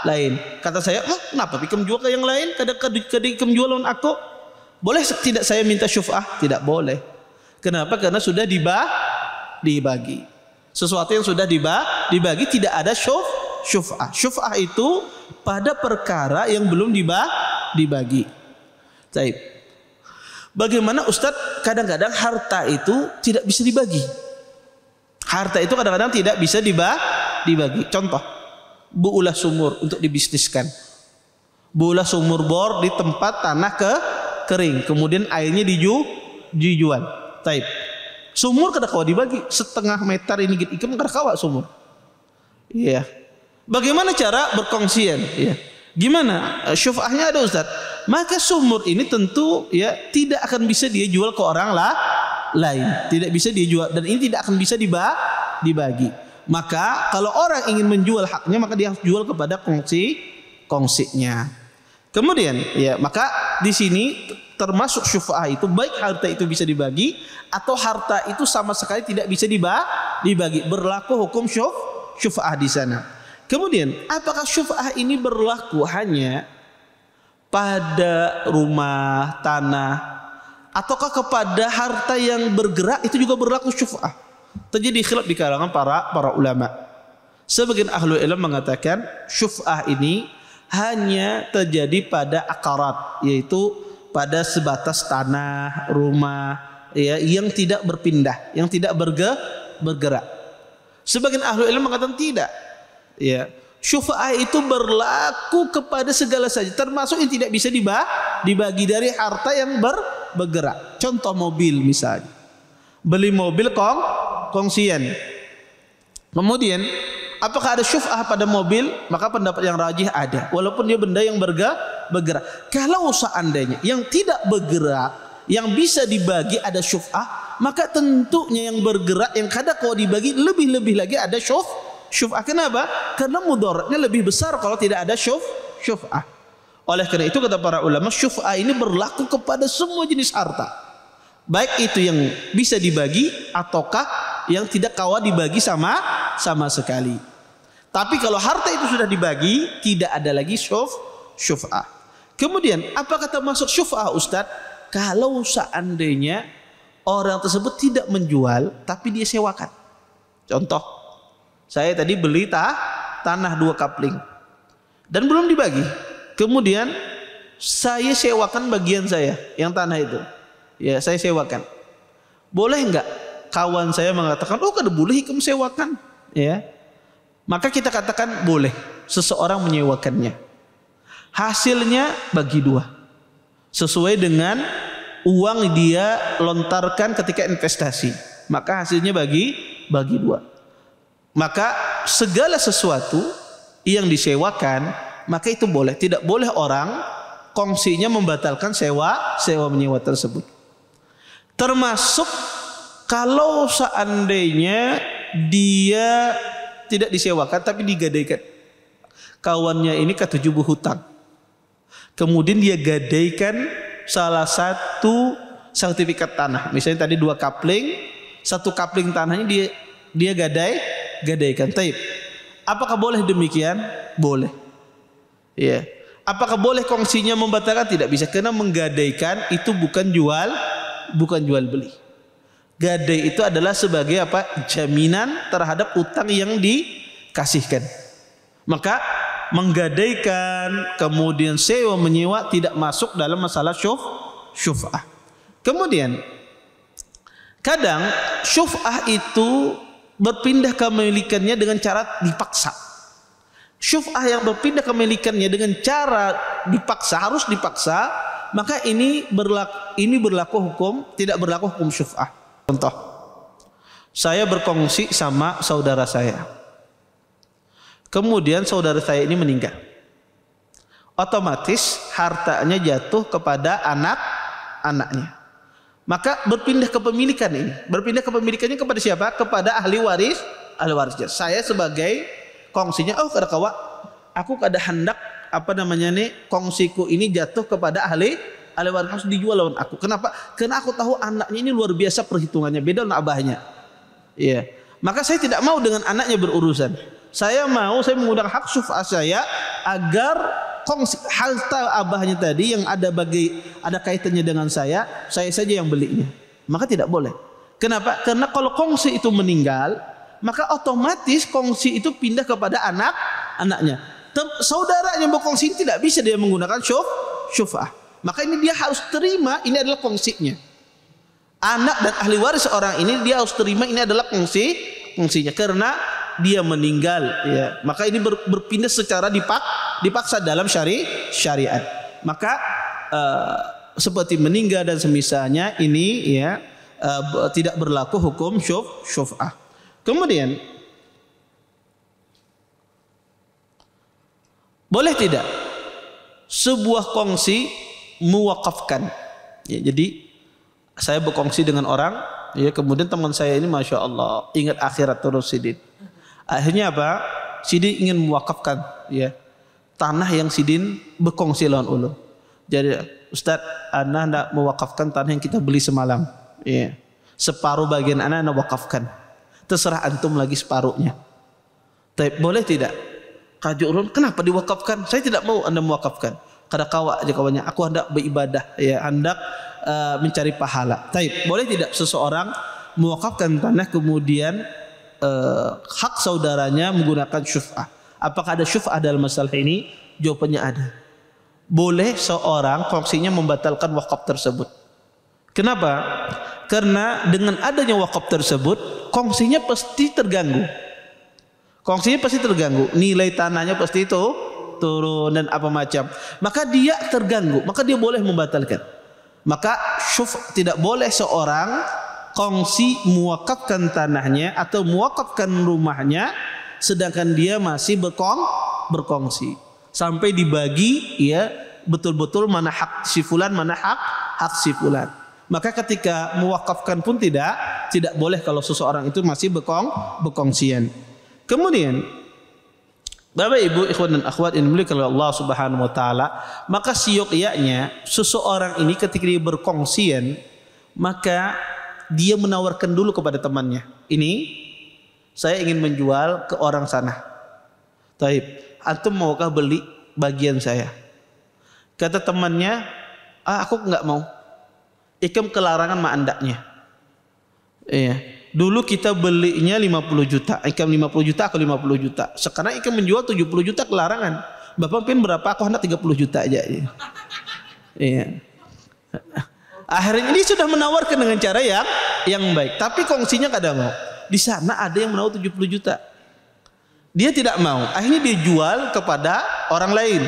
lain. Kata saya, kenapa ikam jual ke yang lain? Kadang ikam jual lawan aku. Boleh tidak saya minta syuf'ah? Tidak boleh. Kenapa? Karena sudah dibagi. Sesuatu yang sudah dibagi tidak ada syuf'ah. Syuf'ah itu pada perkara yang belum dibagi. Baik. Bagaimana Ustadz kadang-kadang harta itu tidak bisa dibagi. Harta itu kadang-kadang tidak bisa dibagi. Contoh, buulah sumur untuk dibisniskan. Buulah sumur bor di tempat tanah kering. Kemudian airnya dijual. Taib. Sumur kada kawa dibagi, setengah meter ini git ikam kada kawa sumur. Iya. Bagaimana cara berkongsian? Iya. Gimana? Syuf'ahnya ada Ustaz. Maka sumur ini tentu ya tidak akan bisa dia jual ke orang lain. Tidak bisa dia jual dan ini tidak akan bisa dibagi. Maka kalau orang ingin menjual haknya maka dia harus jual kepada kongsinya. Kemudian ya maka di sini termasuk syuf'ah itu baik harta itu bisa dibagi atau harta itu sama sekali tidak bisa dibagi. Berlaku hukum syuf'ah di sana. Kemudian apakah syuf'ah ini berlaku hanya pada rumah, tanah, ataukah kepada harta yang bergerak itu juga berlaku syuf'ah? Terjadi khilaf di kalangan para ulama. Sebagian ahlu ilmu mengatakan syuf'ah ini hanya terjadi pada akarat, yaitu pada sebatas tanah, rumah ya, yang tidak berpindah, yang tidak bergerak. Sebagian ahli ilmu mengatakan tidak. Ya, syuf'ah itu berlaku kepada segala saja, termasuk yang tidak bisa dibagi dari harta yang bergerak. Contoh mobil misalnya. Beli mobil kongsian. Kemudian apakah ada syuf'ah pada mobil? Maka pendapat yang rajih ada. Walaupun dia benda yang bergerak. Kalau seandainya yang tidak bergerak, yang bisa dibagi ada syuf'ah, maka tentunya yang bergerak, yang kada kalau dibagi lebih-lebih lagi ada syuf'ah. Kenapa? Karena mudaratnya lebih besar kalau tidak ada syuf'ah. Oleh karena itu kata para ulama, syuf'ah ini berlaku kepada semua jenis harta. Baik itu yang bisa dibagi ataukah yang tidak kawa dibagi sama sekali. Tapi kalau harta itu sudah dibagi, tidak ada lagi syuf'ah. Kemudian apa kata masuk syuf'ah Ustadz? Kalau seandainya orang tersebut tidak menjual tapi dia sewakan. Contoh, saya tadi beli tanah 2 kapling dan belum dibagi. Kemudian saya sewakan bagian saya yang tanah itu. Ya, saya sewakan. Boleh enggak kawan saya mengatakan, "Oh, kada boleh kamu sewakan." Ya. Maka kita katakan boleh seseorang menyewakannya. Hasilnya bagi 2. Sesuai dengan uang dia lontarkan ketika investasi. Maka hasilnya bagi 2. Maka segala sesuatu yang disewakan, maka itu boleh. Tidak boleh orang kongsinya membatalkan sewa menyewa tersebut. Termasuk kalau seandainya dia tidak disewakan tapi digadaikan. Kawannya ini ketujuh hutang. Kemudian dia gadaikan salah satu sertifikat tanah. Misalnya tadi 2 kapling, 1 kapling tanahnya dia gadaikan. Taib. Apakah boleh demikian? Boleh. Ya. Apakah boleh kongsinya membatalkan? Tidak bisa, karena menggadaikan itu bukan jual beli. Gadai itu adalah sebagai apa? Jaminan terhadap utang yang dikasihkan. Maka menggadaikan kemudian sewa menyewa tidak masuk dalam masalah syuf'ah. Kemudian kadang syuf'ah itu berpindah kepemilikannya dengan cara dipaksa. Syuf'ah yang berpindah kepemilikannya dengan cara dipaksa, harus dipaksa, maka ini berlaku hukum, tidak berlaku hukum syuf'ah. Contoh, saya berkongsi sama saudara saya. Kemudian saudara saya ini meninggal. Otomatis hartanya jatuh kepada anak-anaknya. Maka berpindah kepemilikan ini. Berpindah kepemilikannya kepada siapa? Kepada ahli warisnya. Saya sebagai kongsinya, oh kada kawa, aku kada hendak kongsiku ini jatuh kepada ahli waris, harus dijual lawan aku. Kenapa? Karena aku tahu anaknya ini luar biasa perhitungannya, beda dengan abahnya. Iya. Maka saya tidak mau dengan anaknya berurusan. Saya menggunakan hak syuf'ah saya agar kongsi harta abahnya tadi yang ada kaitannya dengan saya saja yang belinya. Maka tidak boleh. Kenapa? Karena kalau kongsi itu meninggal, maka otomatis kongsi itu pindah kepada anaknya. Saudara yang berkongsi tidak bisa dia menggunakan syuf'ah. Maka ini dia harus terima, ini adalah kongsinya. Anak dan ahli waris orang ini dia harus terima, ini adalah kongsinya. Karena dia meninggal, ya, maka ini berpindah secara dipaksa dalam syariat. Maka seperti meninggal dan semisalnya ini ya tidak berlaku hukum syuf'ah. Kemudian boleh tidak sebuah kongsi mewakafkan? Ya, jadi saya berkongsi dengan orang, ya, kemudian teman saya ini masya Allah ingat akhirat terus sidin. Akhirnya apa? Sidin ingin mewakafkan, ya, tanah yang Sidin berkongsi lawan ulun. Jadi Ustaz, ana nak mewakafkan tanah yang kita beli semalam. Ya. Separuh bagian ana wakafkan. Terserah antum lagi separuhnya. Tapi boleh tidak? Kaju ulun, kenapa diwakafkan? Saya tidak mau anda mewakafkan. Kada kawa aja kawannya. Aku hendak beribadah, ya, hendak mencari pahala. Tapi boleh tidak seseorang mewakafkan tanah kemudian hak saudaranya menggunakan syuf'ah? Apakah ada syuf'ah dalam masalah ini? Jawabannya ada. Boleh seorang kongsinya membatalkan wakaf tersebut. Kenapa? Karena dengan adanya wakaf tersebut, kongsinya pasti terganggu. Nilai tanahnya pasti itu turun dan apa macam. Maka dia terganggu, maka dia boleh membatalkan. Maka tidak boleh seorang kongsi mewakafkan tanahnya atau mewakafkan rumahnya sedangkan dia masih berkongsi sampai dibagi, ya, betul-betul mana hak si fulan, mana hak si fulan. Maka ketika mewakafkan pun tidak boleh kalau seseorang itu masih berkongsian. Kemudian Bapak Ibu ikhwan dan akhwat yang dimuliakan oleh Allah Subhanahu wa taala, maka siyogyanya seseorang ini ketika dia berkongsian, maka dia menawarkan dulu kepada temannya, ini saya ingin menjual ke orang sana. Taib, antum maukah beli bagian saya? Kata temannya, aku nggak mau. Ikam kelarangan ma andaknya. Iya. Dulu kita belinya 50 juta, ikam 50 juta, aku 50 juta. Sekarang ikam menjual 70 juta kelarangan. Bapak pin berapa? Aku hendak 30 juta aja. Iya. Akhirnya dia sudah menawarkan dengan cara yang baik, tapi kongsinya kada mau. Di sana ada yang menawar 70 juta. Dia tidak mau. Akhirnya dia jual kepada orang lain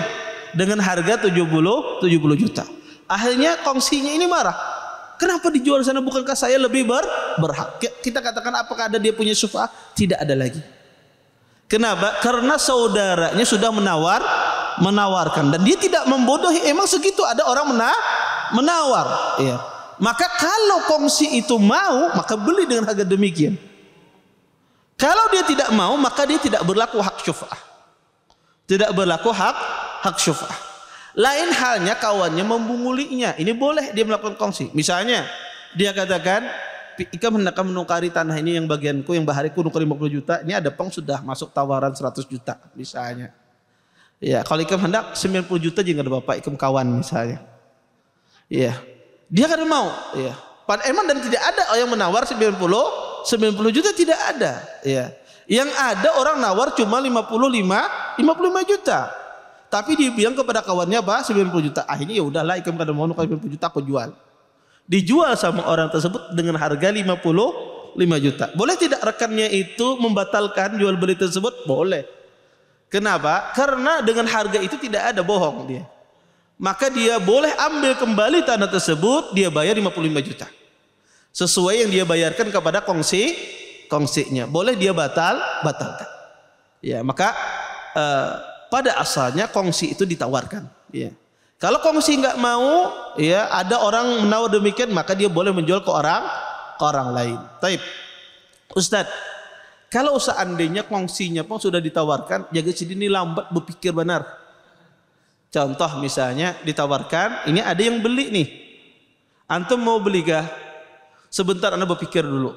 dengan harga 70 juta. Akhirnya kongsinya ini marah. Kenapa dijual sana, bukankah saya lebih berhak? Kita katakan apakah ada dia punya syuf'ah? Tidak ada lagi. Kenapa? Karena saudaranya sudah menawarkan dan dia tidak membodohi. Emang segitu ada orang menawar. Ya. Maka kalau kongsi itu mau, maka beli dengan harga demikian. Kalau dia tidak mau, maka dia tidak berlaku hak syuf'ah. Tidak berlaku hak syuf'ah. Lain halnya kawannya membungulinya. Ini boleh dia melakukan kongsi. Misalnya dia katakan, ikam hendak menukari tanah ini yang bagianku, yang bahariku nukar 50 juta. Ini ada peng sudah masuk tawaran 100 juta misalnya. Ya, kalau ikam hendak 90 juta jangan ada bapak ikam kawan misalnya. Ya, dia kan mau. Ya. Emang dan tidak ada yang menawar 90 juta, tidak ada. Ya. Yang ada orang nawar cuma 55 juta. Tapi dia bilang kepada kawannya bah 90 juta. Akhirnya ya udahlah, ikam kada mau nukar 90 juta, aku jual. Dijual sama orang tersebut dengan harga 55 juta. Boleh tidak rekannya itu membatalkan jual beli tersebut? Boleh. Kenapa? Karena dengan harga itu tidak ada bohong dia. Maka dia boleh ambil kembali tanah tersebut, dia bayar 55 juta. Sesuai yang dia bayarkan kepada kongsinya. Boleh dia batalkan. Ya, maka pada asalnya kongsi itu ditawarkan. Ya. Kalau kongsi nggak mau, ya ada orang menawar demikian, maka dia boleh menjual ke orang lain. Taib. Ustadz, kalau seandainya kongsinya pun sudah ditawarkan, jaga sedini lambat berpikir benar. Contoh misalnya ditawarkan, ini ada yang beli nih. Antum mau beli kah? Sebentar anda berpikir dulu.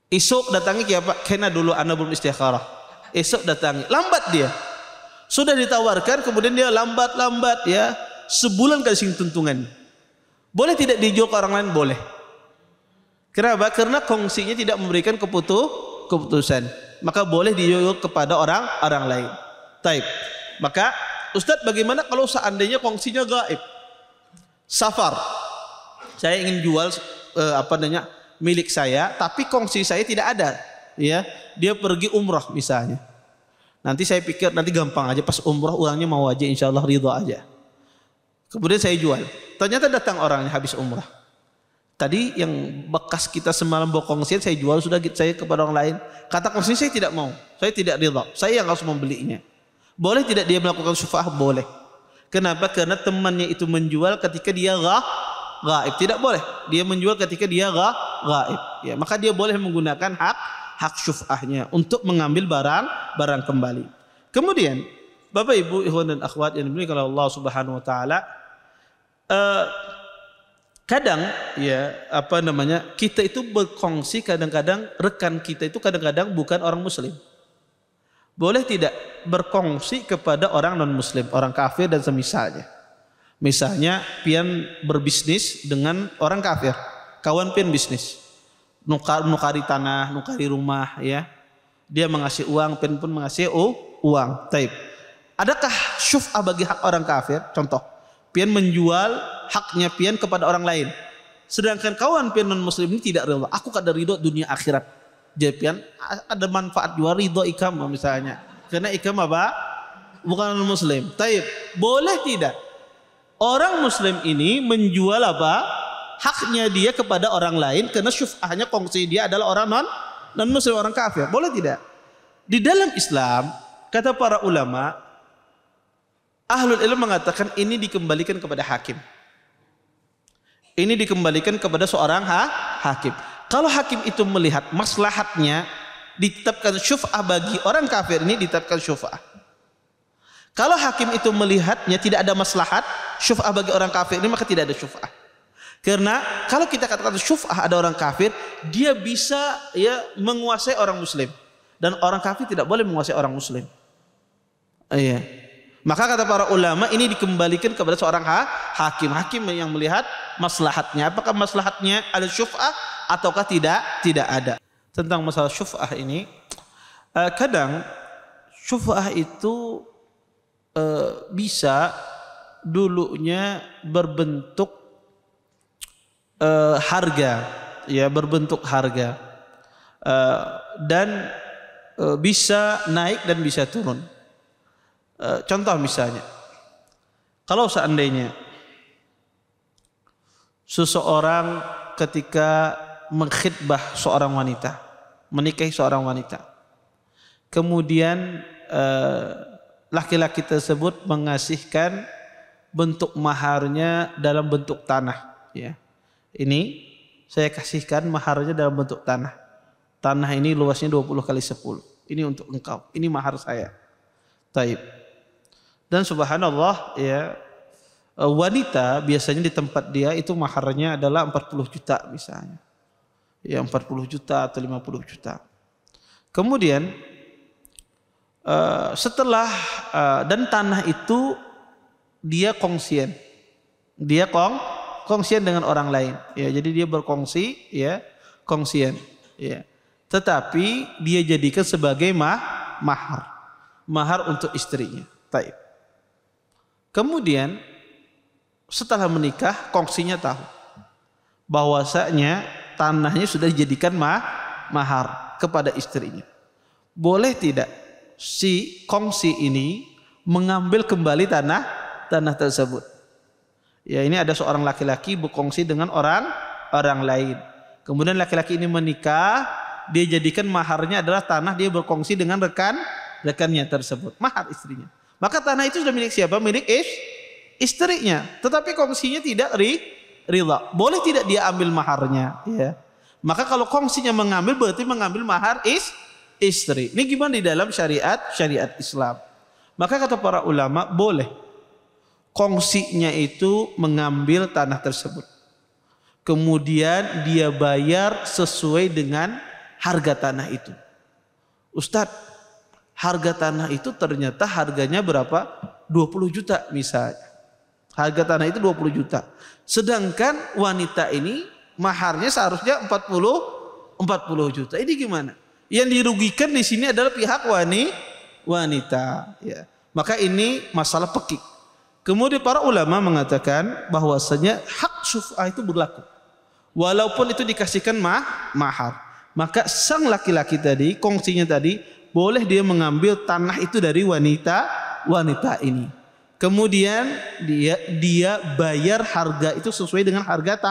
Esok datangi ya Pak, kena dulu anda belum istikharah. Esok datangi, lambat dia. Sudah ditawarkan, kemudian dia lambat ya, sebulan kasih tuntungan. Boleh tidak dijual ke orang lain? Boleh. Kenapa? Karena kongsinya tidak memberikan keputusan. Maka boleh dijual kepada orang lain. Taib. Maka Ustadz, bagaimana kalau seandainya kongsinya gaib? Safar. Saya ingin jual milik saya, tapi kongsi saya tidak ada. Ya, dia pergi umrah misalnya. Nanti saya pikir nanti gampang aja pas umrah uangnya mau aja, insya Allah ridho aja. Kemudian saya jual. Ternyata datang orangnya habis umrah. Tadi yang bekas kita semalam bawa kongsian saya jual, sudah saya kepada orang lain. Kata kongsi saya tidak mau, saya tidak ridho, saya yang harus membelinya. Boleh tidak dia melakukan syuf'ah? Boleh. Kenapa? Karena temannya itu menjual ketika dia gaib. Tidak boleh dia menjual ketika dia gaib. Ya, maka dia boleh menggunakan hak syuf'ahnya untuk mengambil barang kembali. Kemudian Bapak Ibu ikhwan dan akhwat yang dimuliakan oleh Allah Subhanahu wa taala, kadang ya kita itu berkongsi, kadang-kadang rekan kita itu kadang-kadang bukan orang muslim. Boleh tidak berkongsi kepada orang non muslim, orang kafir dan semisalnya. Misalnya pian berbisnis dengan orang kafir, kawan pian bisnis, nukari tanah, nukari rumah, ya. Dia mengasih uang, pian pun mengasih uang. Taib. Adakah syuf'ah bagi hak orang kafir? Contoh, pian menjual haknya pian kepada orang lain, sedangkan kawan pian non muslim ini tidak ridho. Aku kada ridho dunia akhirat. Japian ada manfaat juga ridho ikam misalnya, karena ikam apa? Bukan non muslim. Taib. Boleh tidak orang muslim ini menjual apa? Haknya dia kepada orang lain, karena syuf'ahnya kongsi dia adalah orang non muslim, orang kafir. Boleh tidak? Di dalam Islam kata para ulama, ahlul ilm mengatakan ini dikembalikan kepada hakim. Ini dikembalikan kepada seorang hakim. Kalau hakim itu melihat maslahatnya ditetapkan syuf'ah bagi orang kafir, ini ditetapkan syuf'ah. Kalau hakim itu melihatnya tidak ada maslahat syuf'ah bagi orang kafir ini, maka tidak ada syuf'ah. Karena kalau kita katakan syuf'ah ada orang kafir, dia bisa ya menguasai orang muslim, dan orang kafir tidak boleh menguasai orang muslim. Iya. Maka kata para ulama ini dikembalikan kepada seorang hakim yang melihat maslahatnya. Apakah maslahatnya ada syuf'ah ataukah tidak ada. Tentang masalah syuf'ah ini, kadang syuf'ah itu bisa dulunya berbentuk harga, ya, berbentuk harga, dan bisa naik dan bisa turun. Contoh misalnya, kalau seandainya seseorang ketika mengkhitbah seorang wanita, menikahi seorang wanita, kemudian laki-laki tersebut mengasihkan bentuk maharnya dalam bentuk tanah, ya. Ini saya kasihkan maharnya dalam bentuk tanah. Tanah ini luasnya 20 kali 10. Ini untuk engkau. Ini mahar saya. Taib. Dan subhanallah, ya, wanita biasanya di tempat dia itu maharnya adalah 40 juta misalnya. Ya, 40 juta atau 50 juta. Kemudian setelah dan tanah itu dia kongsian. Dia kongsian dengan orang lain. Ya, jadi dia berkongsi, ya, kongsian, ya. Tetapi dia jadikan sebagai mahar untuk istrinya. Taib. Kemudian setelah menikah, kongsinya tahu bahwasanya tanahnya sudah dijadikan mahar kepada istrinya. Boleh tidak si kongsi ini mengambil kembali tanah tersebut? Ya, ini ada seorang laki-laki berkongsi dengan orang lain. Kemudian laki-laki ini menikah, dia jadikan maharnya adalah tanah, dia berkongsi dengan rekannya tersebut, mahar istrinya. Maka tanah itu sudah milik siapa? Milik istrinya. Tetapi kongsinya tidak rida. Boleh tidak dia ambil maharnya? Ya. Maka kalau kongsinya mengambil berarti mengambil mahar istri. Ini gimana di dalam syariat Islam? Maka kata para ulama boleh kongsinya itu mengambil tanah tersebut. Kemudian dia bayar sesuai dengan harga tanah itu. Ustadz, harga tanah itu ternyata harganya berapa? 20 juta misalnya. Harga tanah itu 20 juta. Sedangkan wanita ini maharnya seharusnya 40 juta. Ini gimana? Yang dirugikan di sini adalah pihak wanita, ya. Maka ini masalah pekik. Kemudian para ulama mengatakan bahwasanya hak syuf'ah itu berlaku. Walaupun itu dikasihkan mahar. Maka sang laki-laki tadi, kongsinya tadi, boleh dia mengambil tanah itu dari wanita ini. Kemudian dia bayar harga itu sesuai dengan harga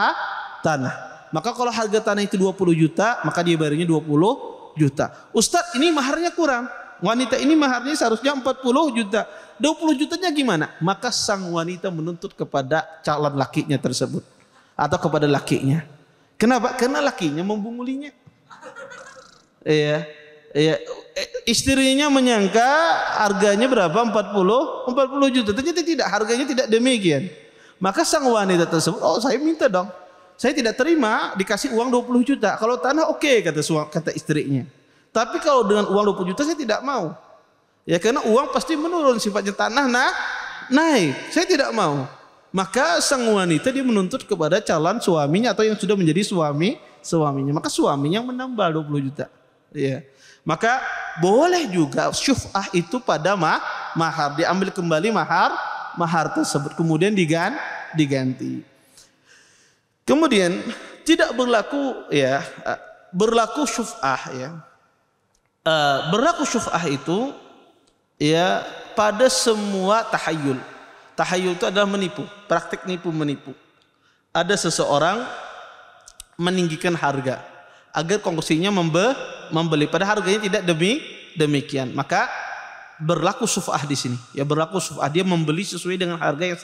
tanah. Maka kalau harga tanah itu 20 juta, maka dia bayarnya 20 juta. Ustadz, ini maharnya kurang. Wanita ini maharnya seharusnya 40 juta. 20 jutanya gimana? Maka sang wanita menuntut kepada calon lakinya tersebut atau kepada lakinya. Kenapa? Karena lakinya membungulinya. Iya. Ya, istrinya menyangka harganya berapa? 40 juta. Ternyata tidak, harganya tidak demikian. Maka sang wanita tersebut, oh saya minta dong. Saya tidak terima dikasih uang 20 juta. Kalau tanah oke, kata istrinya. Tapi kalau dengan uang 20 juta saya tidak mau. Ya karena uang pasti menurun, sifatnya tanah naik. Saya tidak mau. Maka sang wanita dia menuntut kepada calon suaminya atau yang sudah menjadi suaminya. Maka suaminya menambah 20 juta. Ya. Maka boleh juga syuf'ah itu pada mahar, diambil kembali mahar tersebut kemudian diganti. Kemudian tidak berlaku, ya, berlaku syuf'ah, ya. Berlaku syuf'ah itu, ya, pada semua tahayul. Tahayul itu adalah menipu, praktik menipu. Ada seseorang meninggikan harga agar kongsinya membeli pada harganya tidak demikian, maka berlaku syuf'ah di sini. Ya, berlaku syuf'ah, dia membeli sesuai dengan harga yang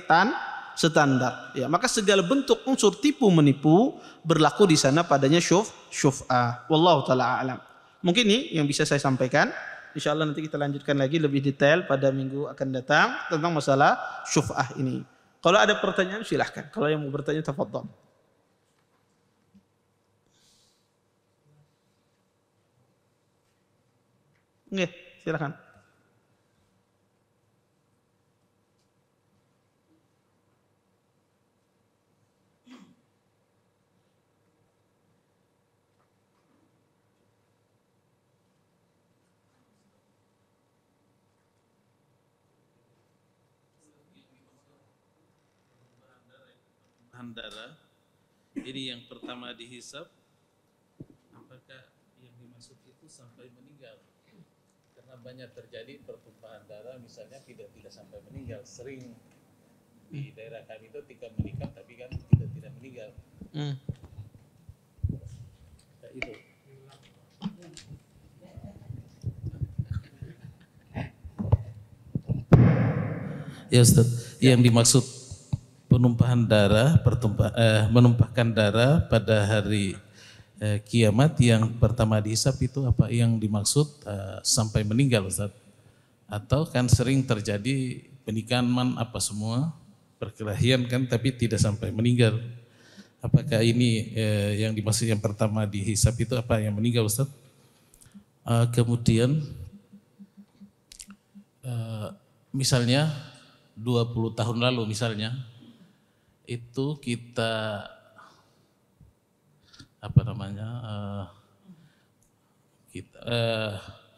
standar. Ya, maka segala bentuk unsur tipu menipu berlaku di sana padanya syuf'ah. Wallahu taala alam. Mungkin ini yang bisa saya sampaikan. Insyaallah nanti kita lanjutkan lagi lebih detail pada minggu akan datang tentang masalah syuf'ah ini. Kalau ada pertanyaan silahkan. Kalau yang mau bertanya tafadhol. Nggih, silakan. pertumpahan darah, ini yang pertama dihisap, apakah yang dimaksud itu sampai meninggal? Karena banyak terjadi pertumpahan darah, misalnya tidak sampai meninggal, sering di daerah kami itu ketika menikah tapi kan tidak meninggal. Nah, itu. Ya Ustaz, yang dimaksud penumpahan darah, menumpahkan darah pada hari kiamat yang pertama dihisap itu apa yang dimaksud sampai meninggal Ustaz? Atau kan sering terjadi pernikahan apa semua, perkelahian kan tapi tidak sampai meninggal. Apakah ini yang dimaksud yang pertama dihisap itu apa yang meninggal Ustaz? Kemudian misalnya 20 tahun lalu misalnya itu kita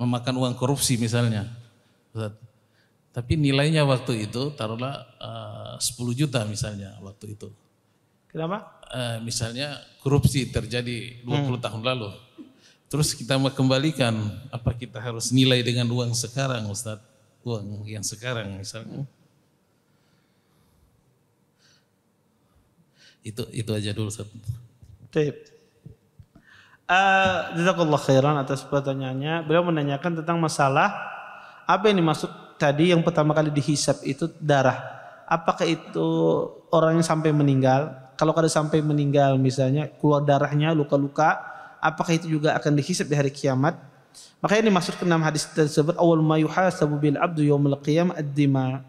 memakan uang korupsi misalnya, tapi nilainya waktu itu taruhlah 10 juta misalnya waktu itu. Kenapa? Misalnya korupsi terjadi 20 tahun lalu, terus kita mau kembalikan, apa kita harus nilai dengan uang sekarang Ustadz? Uang yang sekarang misalnya. Itu aja dulu Ustaz. Baik. Jazakallah khairan atas pertanyaannya. Beliau menanyakan tentang masalah apa yang dimaksud tadi yang pertama kali dihisap itu darah. Apakah itu orang yang sampai meninggal? Kalau kada sampai meninggal misalnya keluar darahnya luka-luka, apakah itu juga akan dihisap di hari kiamat? Maka yang dimaksudkan dalam hadis tersebut awal ma yuhasabu bil abdu yaumil qiyamah ad-dima.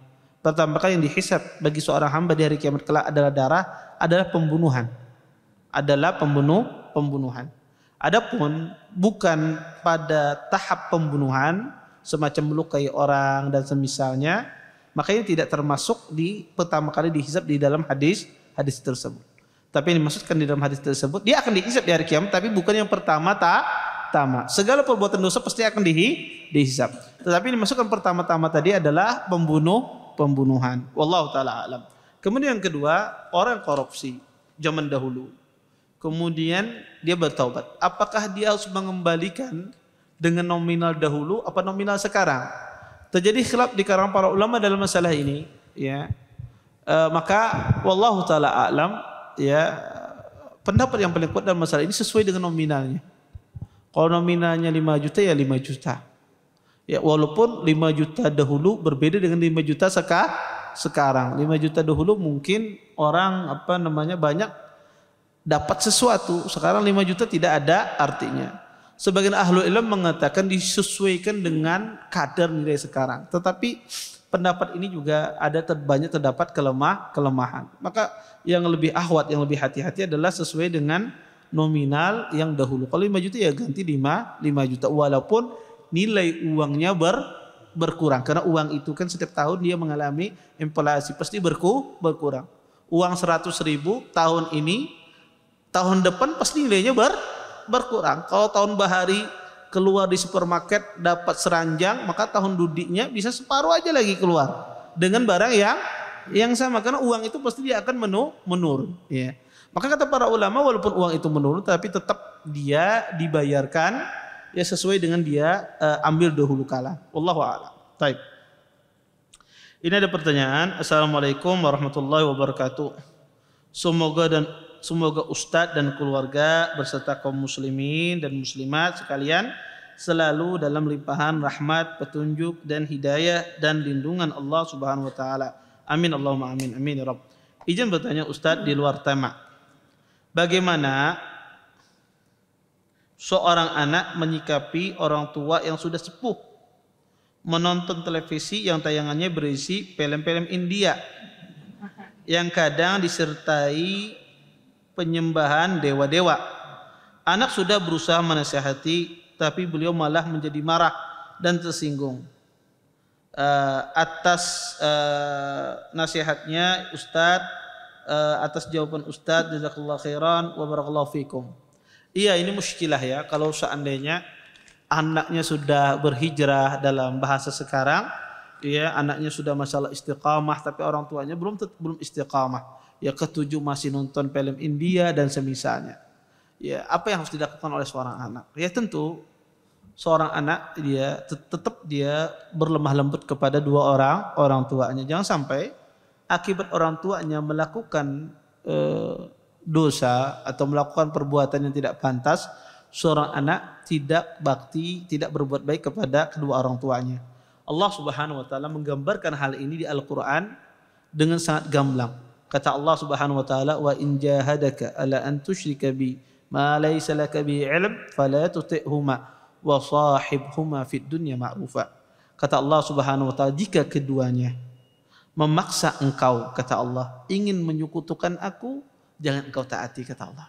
Pertama kali yang dihisap bagi seorang hamba di hari kiamat kelak adalah darah, adalah pembunuhan. Adalah pembunuhan. Adapun bukan pada tahap pembunuhan semacam melukai orang dan semisalnya, makanya tidak termasuk di pertama kali dihisap di dalam hadis tersebut. Tapi yang dimaksudkan di dalam hadis tersebut dia akan dihisap di hari kiamat, tapi bukan yang pertama. Segala perbuatan dosa pasti akan dihisap. Tetapi yang dimaksudkan pertama-tama tadi adalah pembunuhan. Wallahu taala alam. Kemudian yang kedua, orang korupsi zaman dahulu. Kemudian dia bertaubat. Apakah dia harus mengembalikan dengan nominal dahulu apa nominal sekarang? Terjadi khilaf di kalangan para ulama dalam masalah ini, ya. Maka wallahu taala alam, ya, pendapat yang paling kuat dalam masalah ini sesuai dengan nominalnya. Kalau nominalnya 5 juta ya 5 juta. Ya, walaupun 5 juta dahulu berbeda dengan 5 juta sekarang. 5 juta dahulu mungkin orang banyak dapat sesuatu. Sekarang 5 juta tidak ada artinya. Sebagian ahlu ilmu mengatakan disesuaikan dengan kadar nilai sekarang. Tetapi pendapat ini juga banyak terdapat kelemahan. Maka yang lebih ahwat, yang lebih hati-hati adalah sesuai dengan nominal yang dahulu. Kalau 5 juta ya ganti 5 juta walaupun nilai uangnya berkurang karena uang itu kan setiap tahun dia mengalami inflasi pasti berkurang. Uang 100.000 tahun ini, tahun depan pasti nilainya berkurang. Kalau tahun bahari keluar di supermarket dapat seranjang, maka tahun dudiknya bisa separuh aja lagi keluar dengan barang yang sama karena uang itu pasti dia akan menurun. Ya. Maka kata para ulama walaupun uang itu menurun tapi tetap dia dibayarkan ya sesuai dengan dia ambil dahulu kala. Wallahu a'lam. Baik. Ini ada pertanyaan. Assalamualaikum warahmatullahi wabarakatuh. Semoga Ustadz dan keluarga berserta kaum muslimin dan muslimat sekalian selalu dalam limpahan rahmat, petunjuk dan hidayah dan lindungan Allah Subhanahu wa taala. Amin Allahumma amin. Amin ya Rabb. Izin bertanya Ustadz di luar tema. Bagaimana seorang anak menyikapi orang tua yang sudah sepuh menonton televisi yang tayangannya berisi film-film India yang kadang disertai penyembahan dewa-dewa. Anak sudah berusaha menasihati tapi beliau malah menjadi marah dan tersinggung. Atas nasihatnya Ustadz, atas jawaban Ustadz, jazakallahu khairan wa barakallahu fikum. Iya, ini muskilah ya kalau seandainya anaknya sudah berhijrah dalam bahasa sekarang, ya anaknya sudah masalah istiqamah tapi orang tuanya belum istiqamah. Ya ketujuh masih nonton film India dan semisalnya. Ya apa yang harus dilakukan oleh seorang anak? Ya tentu seorang anak dia tetap dia berlemah lembut kepada dua orang tuanya. Jangan sampai akibat orang tuanya melakukan dosa atau melakukan perbuatan yang tidak pantas, seorang anak tidak bakti, tidak berbuat baik kepada kedua orang tuanya. Allah Subhanahu wa taala menggambarkan hal ini di Al-Qur'an dengan sangat gamblang. Kata Allah Subhanahu wa taala, "Wa in jahadaka ala an tusyrika bi ma laysa laka bi ilm fala tuti'huma wa shahibhuma fid dunya ma'rufa." Kata Allah Subhanahu wa taala, jika keduanya memaksa engkau, kata Allah, ingin menyekutukan aku, jangan engkau taati, kata Allah.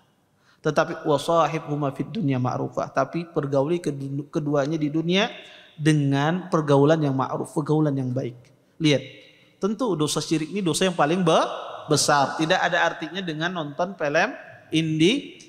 Tetapi wasahibhuma fid dunya ma'rufa, tapi pergauli keduanya di dunia dengan pergaulan yang ma'ruf, pergaulan yang baik. Lihat, tentu dosa syirik ini dosa yang paling besar. Tidak ada artinya dengan nonton film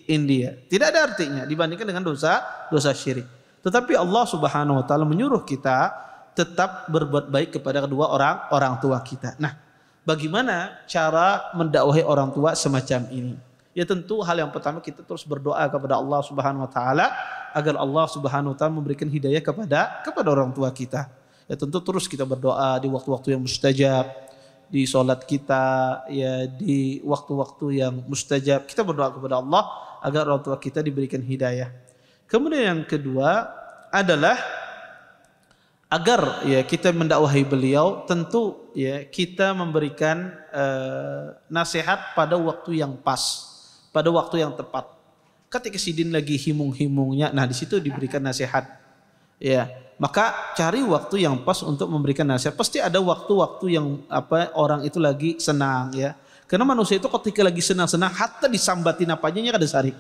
India. Tidak ada artinya dibandingkan dengan dosa syirik. Tetapi Allah Subhanahu wa taala menyuruh kita tetap berbuat baik kepada kedua orang tua kita. Nah, bagaimana cara mendakwahi orang tua semacam ini? Ya tentu hal yang pertama kita terus berdoa kepada Allah Subhanahu wa taala agar Allah Subhanahu wa taala memberikan hidayah kepada orang tua kita. Ya tentu terus kita berdoa di waktu-waktu yang mustajab, di salat kita, ya di waktu-waktu yang mustajab kita berdoa kepada Allah agar orang tua kita diberikan hidayah. Kemudian yang kedua adalah agar ya kita mendakwahi beliau, tentu ya kita memberikan nasihat pada waktu yang pas, pada waktu yang tepat. Ketika sidin lagi himung-himungnya, nah di situ diberikan nasihat. Ya, maka cari waktu yang pas untuk memberikan nasihat. Pasti ada waktu-waktu yang orang itu lagi senang ya. Karena manusia itu ketika lagi senang-senang, hatta disambatin apanya nya kada sarik.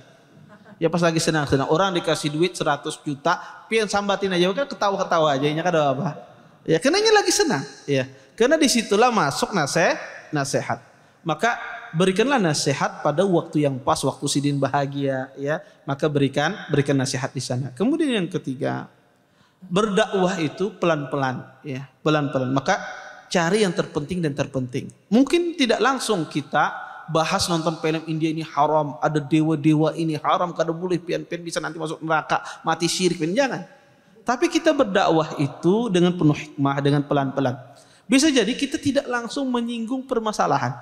Ya pas lagi senang-senang, orang dikasih duit 100 juta, pian sambatin aja kan ketawa-ketawa aja nya kada apa. Ya, karena lagi senang, ya. Karena disitulah masuk nasihat. Maka berikanlah nasihat pada waktu yang pas, waktu sidin bahagia, ya. Maka berikan nasihat di sana. Kemudian yang ketiga, berdakwah itu pelan-pelan, ya, pelan-pelan. Maka cari yang terpenting dan terpenting. Mungkin tidak langsung kita bahas nonton film India ini haram, ada dewa-dewa ini haram, kada boleh, pian-pian bisa nanti masuk neraka, mati syirik, jangan. Tapi kita berdakwah itu dengan penuh hikmah, dengan pelan-pelan. Bisa jadi kita tidak langsung menyinggung permasalahan,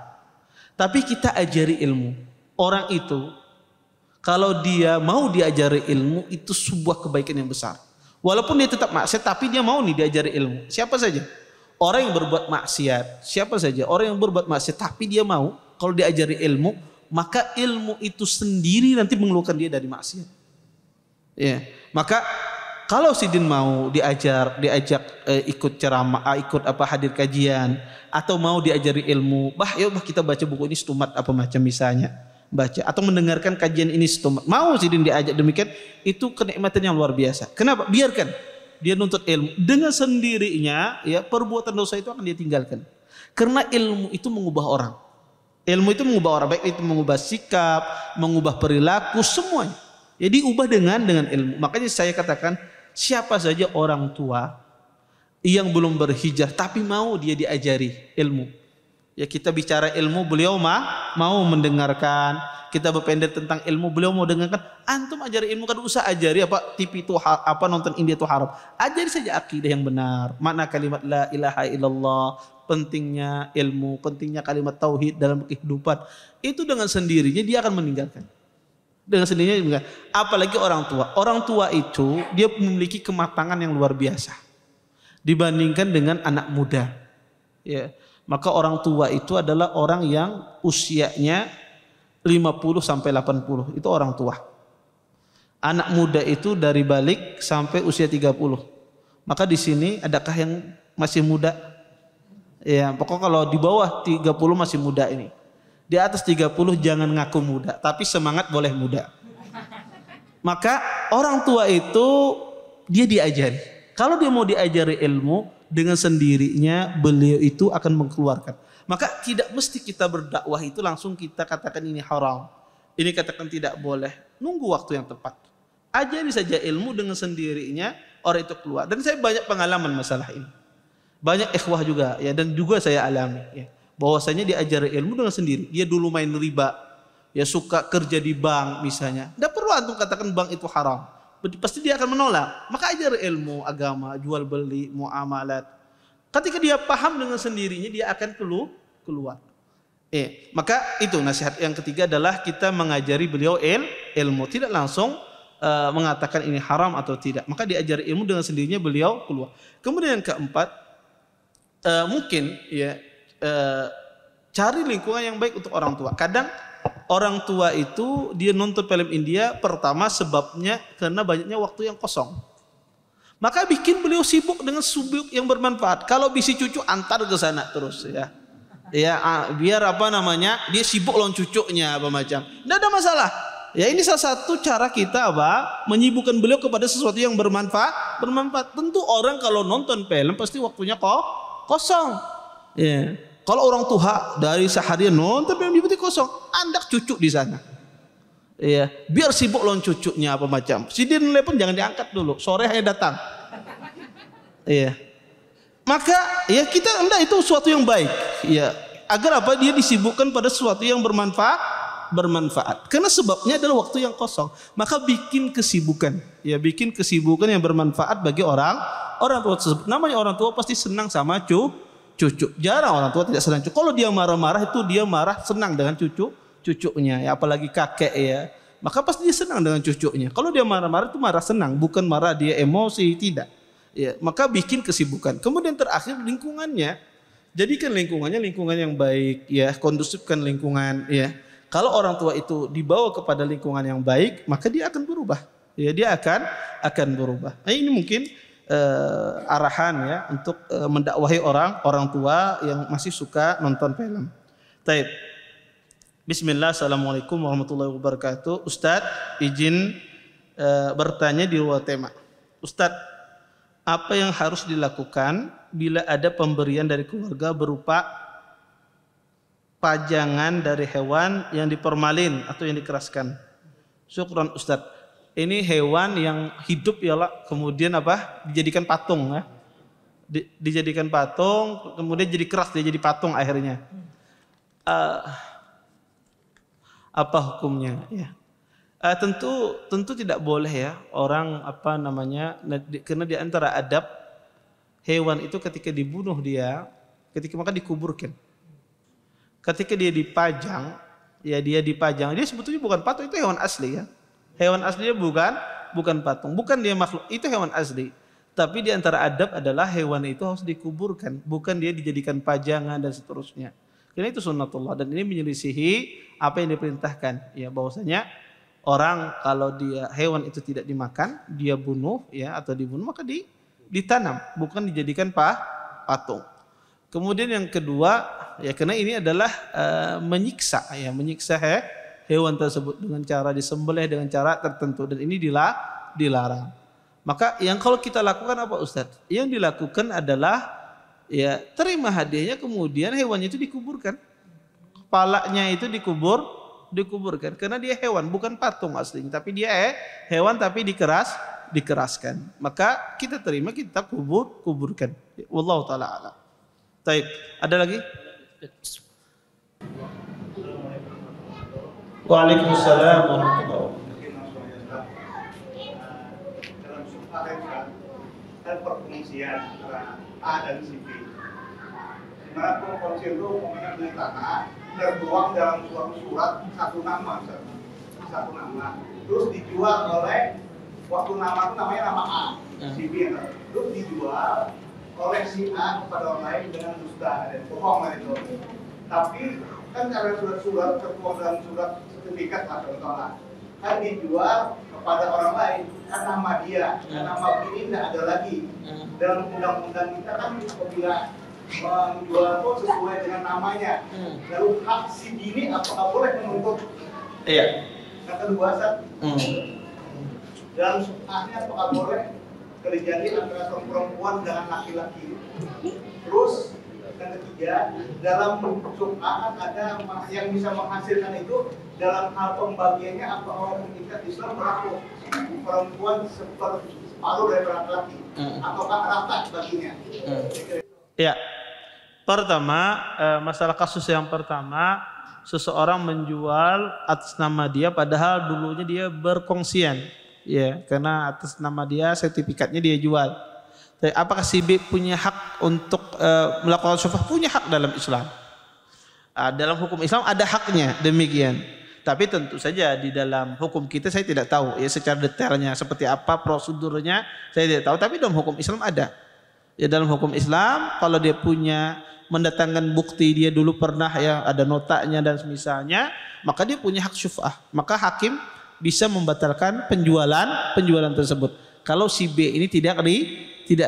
tapi kita ajari ilmu. Orang itu kalau dia mau diajari ilmu, itu sebuah kebaikan yang besar. Walaupun dia tetap maksiat, tapi dia mau nih diajari ilmu. Siapa saja orang yang berbuat maksiat, siapa saja orang yang berbuat maksiat, tapi dia mau kalau diajari ilmu, maka ilmu itu sendiri nanti mengeluarkan dia dari maksiat. Ya, maka kalau sidin mau diajak ikut ceramah, ikut hadir kajian, atau mau diajari ilmu, yuk kita baca buku ini setumat apa macam misalnya, baca atau mendengarkan kajian ini setumat. Mau sidin diajak demikian, itu kenikmatan yang luar biasa. Kenapa? Biarkan dia nuntut ilmu dengan sendirinya, ya perbuatan dosa itu akan dia tinggalkan. Karena ilmu itu mengubah orang. Ilmu itu mengubah orang, baik itu mengubah sikap, mengubah perilaku, semuanya. Jadi ubah dengan ilmu. Makanya saya katakan, siapa saja orang tua yang belum berhijrah tapi mau dia diajari ilmu. Ya kita bicara ilmu, beliau mau mendengarkan. Kita berpendek tentang ilmu, beliau mau dengarkan. Antum ajari ilmu, kan usah ajari TV itu nonton India itu haram. Ajari saja akidah yang benar. Makna kalimat la ilaha illallah, pentingnya ilmu, pentingnya kalimat tauhid dalam kehidupan. Itu dengan sendirinya dia akan meninggalkan. Dengan sendirinya, apalagi orang tua. Orang tua itu dia memiliki kematangan yang luar biasa dibandingkan dengan anak muda. Ya, maka orang tua itu adalah orang yang usianya 50 sampai 80, itu orang tua. Anak muda itu dari balik sampai usia 30. Maka di sini adakah yang masih muda? Ya, pokoknya kalau di bawah 30 masih muda ini. Di atas 30 jangan ngaku muda, tapi semangat boleh muda. Maka orang tua itu dia diajari. Kalau dia mau diajari ilmu, dengan sendirinya beliau itu akan mengeluarkan. Maka tidak mesti kita berdakwah itu langsung kita katakan ini haram, ini katakan tidak boleh. Nunggu waktu yang tepat. Ajari saja ilmu, dengan sendirinya orang itu keluar. Dan saya banyak pengalaman masalah ini. banyak ikhwah juga ya, dan juga saya alami ya, bahwasanya diajar ilmu dengan sendiri. Dia dulu main riba, ya suka kerja di bank misalnya, tidak perlu antum katakan bank itu haram, pasti dia akan menolak. Maka ajar ilmu agama, jual beli, muamalat. Ketika dia paham dengan sendirinya, dia akan keluar. Maka itu nasihat yang ketiga adalah kita mengajari beliau ilmu, tidak langsung mengatakan ini haram atau tidak. Maka diajari ilmu dengan sendirinya beliau keluar. Kemudian yang keempat, mungkin ya cari lingkungan yang baik untuk orang tua. Kadang orang tua itu dia nonton film India pertama sebabnya karena banyaknya waktu yang kosong. Maka bikin beliau sibuk dengan subuk yang bermanfaat. Kalau bisi cucu antar ke sana terus ya. Ya biar apa namanya, dia sibuk lawan cucunya apa macam. Tidak ada masalah. Ya ini salah satu cara kita apa, menyibukkan beliau kepada sesuatu yang bermanfaat. Tentu orang kalau nonton film pasti waktunya kosong. Ya. Kalau orang tua dari seharian nonton film berarti kosong. Andak cucu di sana. Ya, biar sibuk lawan cucunya apa macam. Si dia telepon jangan diangkat dulu. Sore hanya datang. Iya. Maka ya kita hendak itu sesuatu yang baik. Ya, agar apa, dia disibukkan pada sesuatu yang bermanfaat. Karena sebabnya adalah waktu yang kosong. Maka bikin kesibukan. Ya, bikin kesibukan yang bermanfaat bagi orang tua tersebut. Namanya orang tua pasti senang sama cucu. Jarang orang tua tidak senang cucu. Kalau dia marah-marah itu dia marah senang dengan cucunya. Ya, apalagi kakek ya. Maka pasti dia senang dengan cucunya. Kalau dia marah-marah itu marah senang, bukan marah dia emosi, tidak. Ya, maka bikin kesibukan. Kemudian terakhir lingkungannya, jadikan lingkungannya lingkungan yang baik, ya, kondusifkan lingkungan, ya. Kalau orang tua itu dibawa kepada lingkungan yang baik, maka dia akan berubah. Ya, dia akan berubah. Nah, ini mungkin arahan ya untuk mendakwahi orang tua yang masih suka nonton film. Taib. Bismillah, assalamualaikum warahmatullahi wabarakatuh. Ustadz, izin bertanya di luar tema. Ustadz, apa yang harus dilakukan bila ada pemberian dari keluarga berupa pajangan dari hewan yang dipermalin atau yang dikeraskan? Syukran Ustadz. Ini hewan yang hidup ya lah, kemudian apa? Dijadikan patung ya. Dijadikan patung, kemudian jadi keras, dia jadi patung akhirnya. Apa hukumnya? Ya. Tentu tidak boleh ya orang apa namanya, karena di antara adab hewan itu ketika dibunuh maka dikuburkan. Ketika dia dipajang, dia sebetulnya bukan patung, itu hewan asli ya. Hewan aslinya bukan patung, bukan dia makhluk, itu hewan asli. Tapi di antara adab adalah hewan itu harus dikuburkan, bukan dia dijadikan pajangan dan seterusnya. Karena itu sunnatullah dan ini menyelisihi apa yang diperintahkan ya, bahwasanya orang kalau dia hewan itu tidak dimakan, dia bunuh ya atau dibunuh maka ditanam, bukan dijadikan patung. Kemudian yang kedua ya, karena ini adalah menyiksa hewan tersebut dengan cara disembelih dengan cara tertentu dan ini dilarang. Maka yang kalau kita lakukan apa Ustadz? Yang dilakukan adalah ya terima hadiahnya, kemudian hewannya itu dikuburkan, kepalanya itu dikuburkan karena dia hewan bukan patung aslinya, tapi dia hewan tapi dikeraskan. Maka kita terima, kita kuburkan. Wallahu taala a'lam. Baik, ada lagi? Waalaikumsalam warahmatullahi wabarakatuh. Dan perkongsian antara A dan si B. Di mana perkongsian itu mempunyai beli tanah tertuang dalam suatu surat satu nama, terus dijual oleh waktu nama itu namanya nama A, si B, terus dijual oleh si A kepada orang lain dengan dusta dan bohong itu. Tapi kan karena surat-surat tertuang dalam surat sertifikat atau contohnya kan dijual kepada orang lain kan nama dia, kan nama ini tidak ada lagi. Dalam undang-undang kita kan apabila menjual itu sesuai dengan namanya. Lalu hak si bini apakah boleh menuntut? Iya. Yang kedua, dalam sukanya apakah boleh terjadi antara perempuan dengan laki-laki? Terus yang ketiga, dalam sukah kan ada yang bisa menghasilkan itu dalam hal pembagiannya apa orang mengikat Islam berlaku perempuan separuh dari laki-laki ataukah rata baginya? Ya, pertama masalah kasus yang pertama, seseorang menjual atas nama dia padahal dulunya dia berkongsian, ya, karena atas nama dia sertifikatnya dia jual. Tapi apakah si B punya hak untuk melakukan syuf'ah? Punya hak dalam Islam. Dalam hukum Islam ada haknya demikian. Tapi tentu saja di dalam hukum kita saya tidak tahu ya secara detailnya seperti apa prosedurnya saya tidak tahu. Tapi dalam hukum Islam ada. Ya dalam hukum Islam kalau dia punya mendatangkan bukti dia dulu pernah ya ada notanya dan semisalnya, maka dia punya hak syuf'ah. Maka hakim bisa membatalkan penjualan tersebut. Kalau si B ini tidak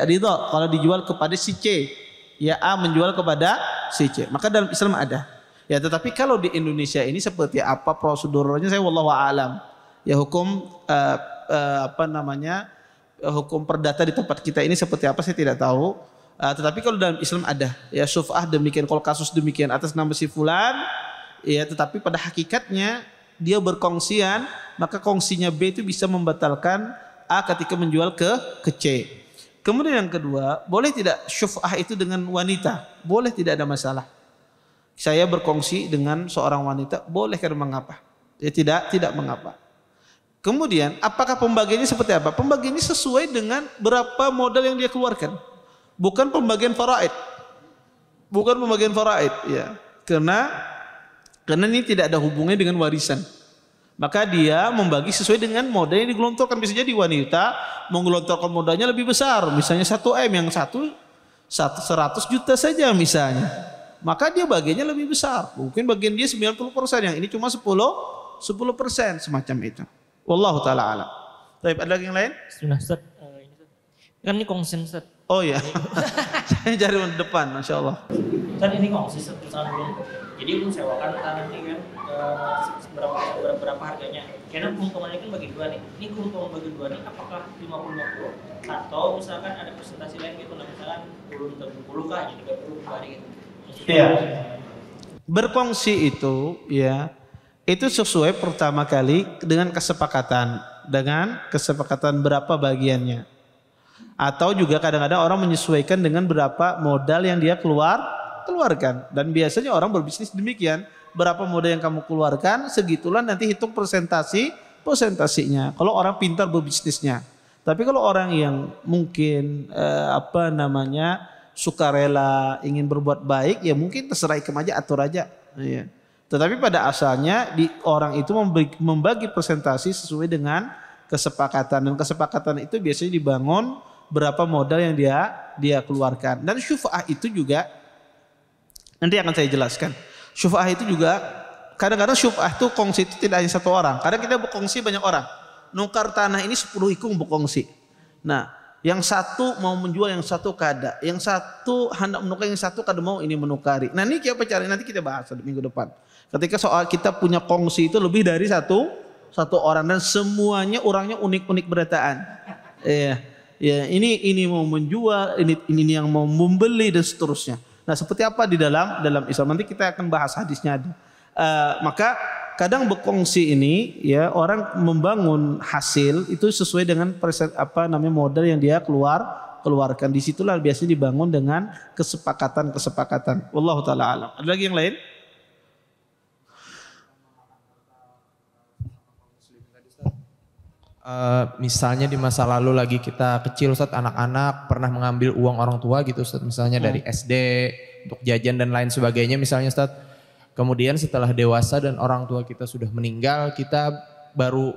ridha kalau dijual kepada si C, ya A menjual kepada si C, maka dalam Islam ada. Ya tetapi kalau di Indonesia ini seperti apa prosedurnya saya wallahu a'lam. Ya hukum hukum perdata di tempat kita ini seperti apa saya tidak tahu. Tetapi kalau dalam Islam ada ya syuf'ah demikian, kalau kasus demikian atas nama si fulan ya, tetapi pada hakikatnya dia berkongsian, maka kongsinya B itu bisa membatalkan A ketika menjual ke C. Kemudian yang kedua, boleh tidak syuf'ah itu dengan wanita? Boleh, tidak ada masalah. Saya berkongsi dengan seorang wanita, boleh, karena mengapa? Ya tidak mengapa. Kemudian apakah pembagiannya seperti apa? Pembagiannya sesuai dengan berapa modal yang dia keluarkan. Bukan pembagian faraid. Bukan pembagian faraid ya. Karena ini tidak ada hubungannya dengan warisan. Maka dia membagi sesuai dengan modal yang digelontorkan. Bisa jadi wanita menggelontorkan modalnya lebih besar. Misalnya 1M, yang 100 juta saja misalnya. Maka dia bagiannya lebih besar. Mungkin bagian dia 90%, yang ini cuma 10% semacam itu. Wallahu ta'ala alam. Baik, ada lagi yang lain? Sudah Ustaz. Kan ini kongsi Ustaz. Oh iya. Saya cari depan, Masya Allah. Kan ini kongsi Ustaz, misalnya belum. Jadi lu sewakan tanah ini kan berapa harganya. Karena keuntungannya kan bagi dua nih. Ini keuntungan bagi dua nih apakah 50-50 atau misalkan ada presentasi lain gitu. Nah misalkan 10 kah, jadi 30 hari gitu. Iya. Berkongsi itu ya, itu sesuai pertama kali dengan kesepakatan berapa bagiannya. Atau juga kadang-kadang orang menyesuaikan dengan berapa modal yang dia keluarkan. Dan biasanya orang berbisnis demikian, berapa modal yang kamu keluarkan, segitulah nanti hitung persentasinya. Kalau orang pintar berbisnisnya. Tapi kalau orang yang mungkin sukarela ingin berbuat baik, ya mungkin terserah ikem aja, atur aja. Ya. Tetapi pada asalnya orang itu membagi presentasi sesuai dengan kesepakatan, dan kesepakatan itu biasanya dibangun berapa modal yang dia keluarkan. Dan syuf'ah itu juga nanti akan saya jelaskan. Syuf'ah itu juga kadang-kadang syuf'ah itu kongsi itu tidak hanya satu orang. Kadang kita berkongsi banyak orang. Nukar tanah ini 10 ikung berkongsi. Nah, yang satu mau menjual, yang satu kada, yang satu hendak menukar, yang satu kada mau ini menukari. Nah ini apa caranya, nanti kita bahas minggu depan. Ketika soal kita punya kongsi itu lebih dari satu orang dan semuanya orangnya unik-unik berataan. Ya, ini mau menjual, ini yang mau membeli dan seterusnya. Nah seperti apa di dalam Islam, nanti kita akan bahas hadisnya ada. Maka kadang berkongsi ini ya, orang membangun hasil itu sesuai dengan modal yang dia keluarkan. Disitulah biasanya dibangun dengan kesepakatan. Wallahu taala alam. Ada lagi yang lain? Misalnya di masa lalu lagi kita kecil Ustaz, anak-anak pernah mengambil uang orang tua gitu Ustaz, misalnya dari SD untuk jajan dan lain sebagainya misalnya Ustaz. Kemudian setelah dewasa dan orang tua kita sudah meninggal, kita baru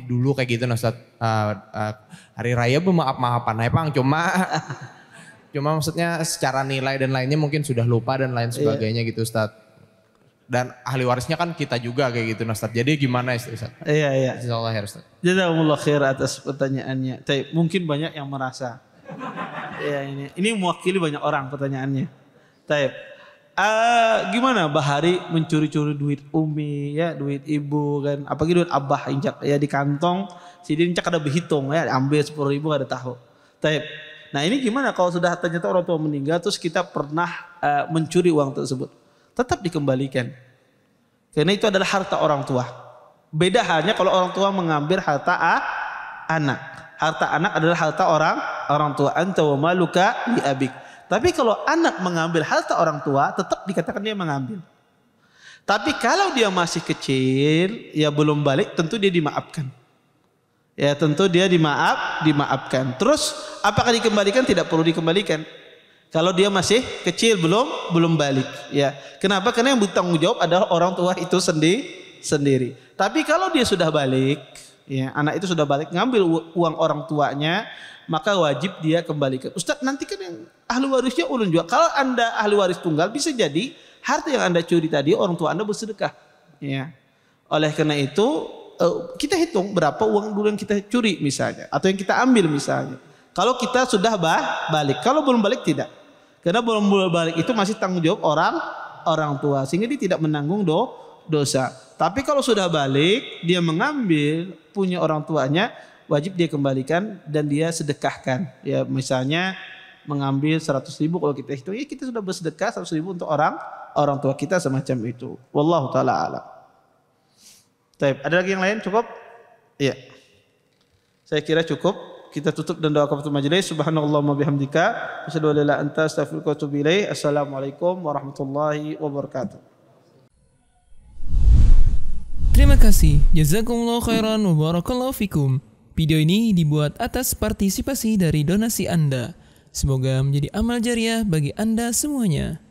dulu kayak gitu Ustaz. Hari raya bermaaf-maafan Pang, cuma maksudnya secara nilai dan lainnya mungkin sudah lupa dan lain sebagainya gitu Ustaz. Dan ahli warisnya kan kita juga kayak gitu Ustaz. Jadi gimana Ustaz? Iya. Insyaallah khair Ustaz. Jazakumullah khair atas pertanyaannya. Mungkin banyak yang merasa. Ya ini mewakili banyak orang pertanyaannya. Gimana Bahari mencuri-curi duit umi ya, duit ibu kan, apalagi duit abah injak ya di kantong, si dia injak ada berhitung ya, ambil 10.000 ada tahu. Nah ini gimana kalau sudah ternyata orang tua meninggal terus kita pernah mencuri uang tersebut? Tetap dikembalikan. Karena itu adalah harta orang tua. Beda halnya kalau orang tua mengambil harta anak. Harta anak adalah harta orang tua. Anta wa maluka li abik. Tapi kalau anak mengambil harta orang tua, tetap dikatakan dia mengambil. Tapi kalau dia masih kecil, ya belum balik, tentu dia dimaafkan. Ya tentu dia dimaafkan. Terus apakah dikembalikan? Tidak perlu dikembalikan. Kalau dia masih kecil belum balik. Ya kenapa? Karena yang bertanggung jawab adalah orang tua itu sendiri. Tapi kalau dia sudah balik, ya anak itu sudah balik ngambil uang orang tuanya, maka wajib dia kembalikan. Ustaz, nanti kan yang ahli warisnya ulun juga. Kalau Anda ahli waris tunggal, bisa jadi harta yang Anda curi tadi orang tua Anda bersedekah. Ya. Oleh karena itu kita hitung berapa uang dulu yang kita curi misalnya, atau yang kita ambil misalnya. Kalau kita sudah balik, kalau belum balik tidak. Karena belum balik itu masih tanggung jawab orang tua, sehingga dia tidak menanggung dosa. Tapi kalau sudah balik, dia mengambil punya orang tuanya, wajib dia kembalikan dan dia sedekahkan. Ya misalnya mengambil 100.000, kalau kita hitung, ya kita sudah bersedekah 100.000 untuk orang tua kita semacam itu. Wallahu taala a'lam. Baik, ada lagi yang lain? Cukup? Iya. Saya kira cukup. Kita tutup dan doa kafatul majelis. Subhanallahumma bihamdika asyhadu an la ilaha illa anta astaghfiruka wa atubu ilaik. Assalamualaikum warahmatullahi wabarakatuh. Terima kasih. Jazakumullahu khairan wa barakallahu fikum. Video ini dibuat atas partisipasi dari donasi Anda. Semoga menjadi amal jariah bagi Anda semuanya.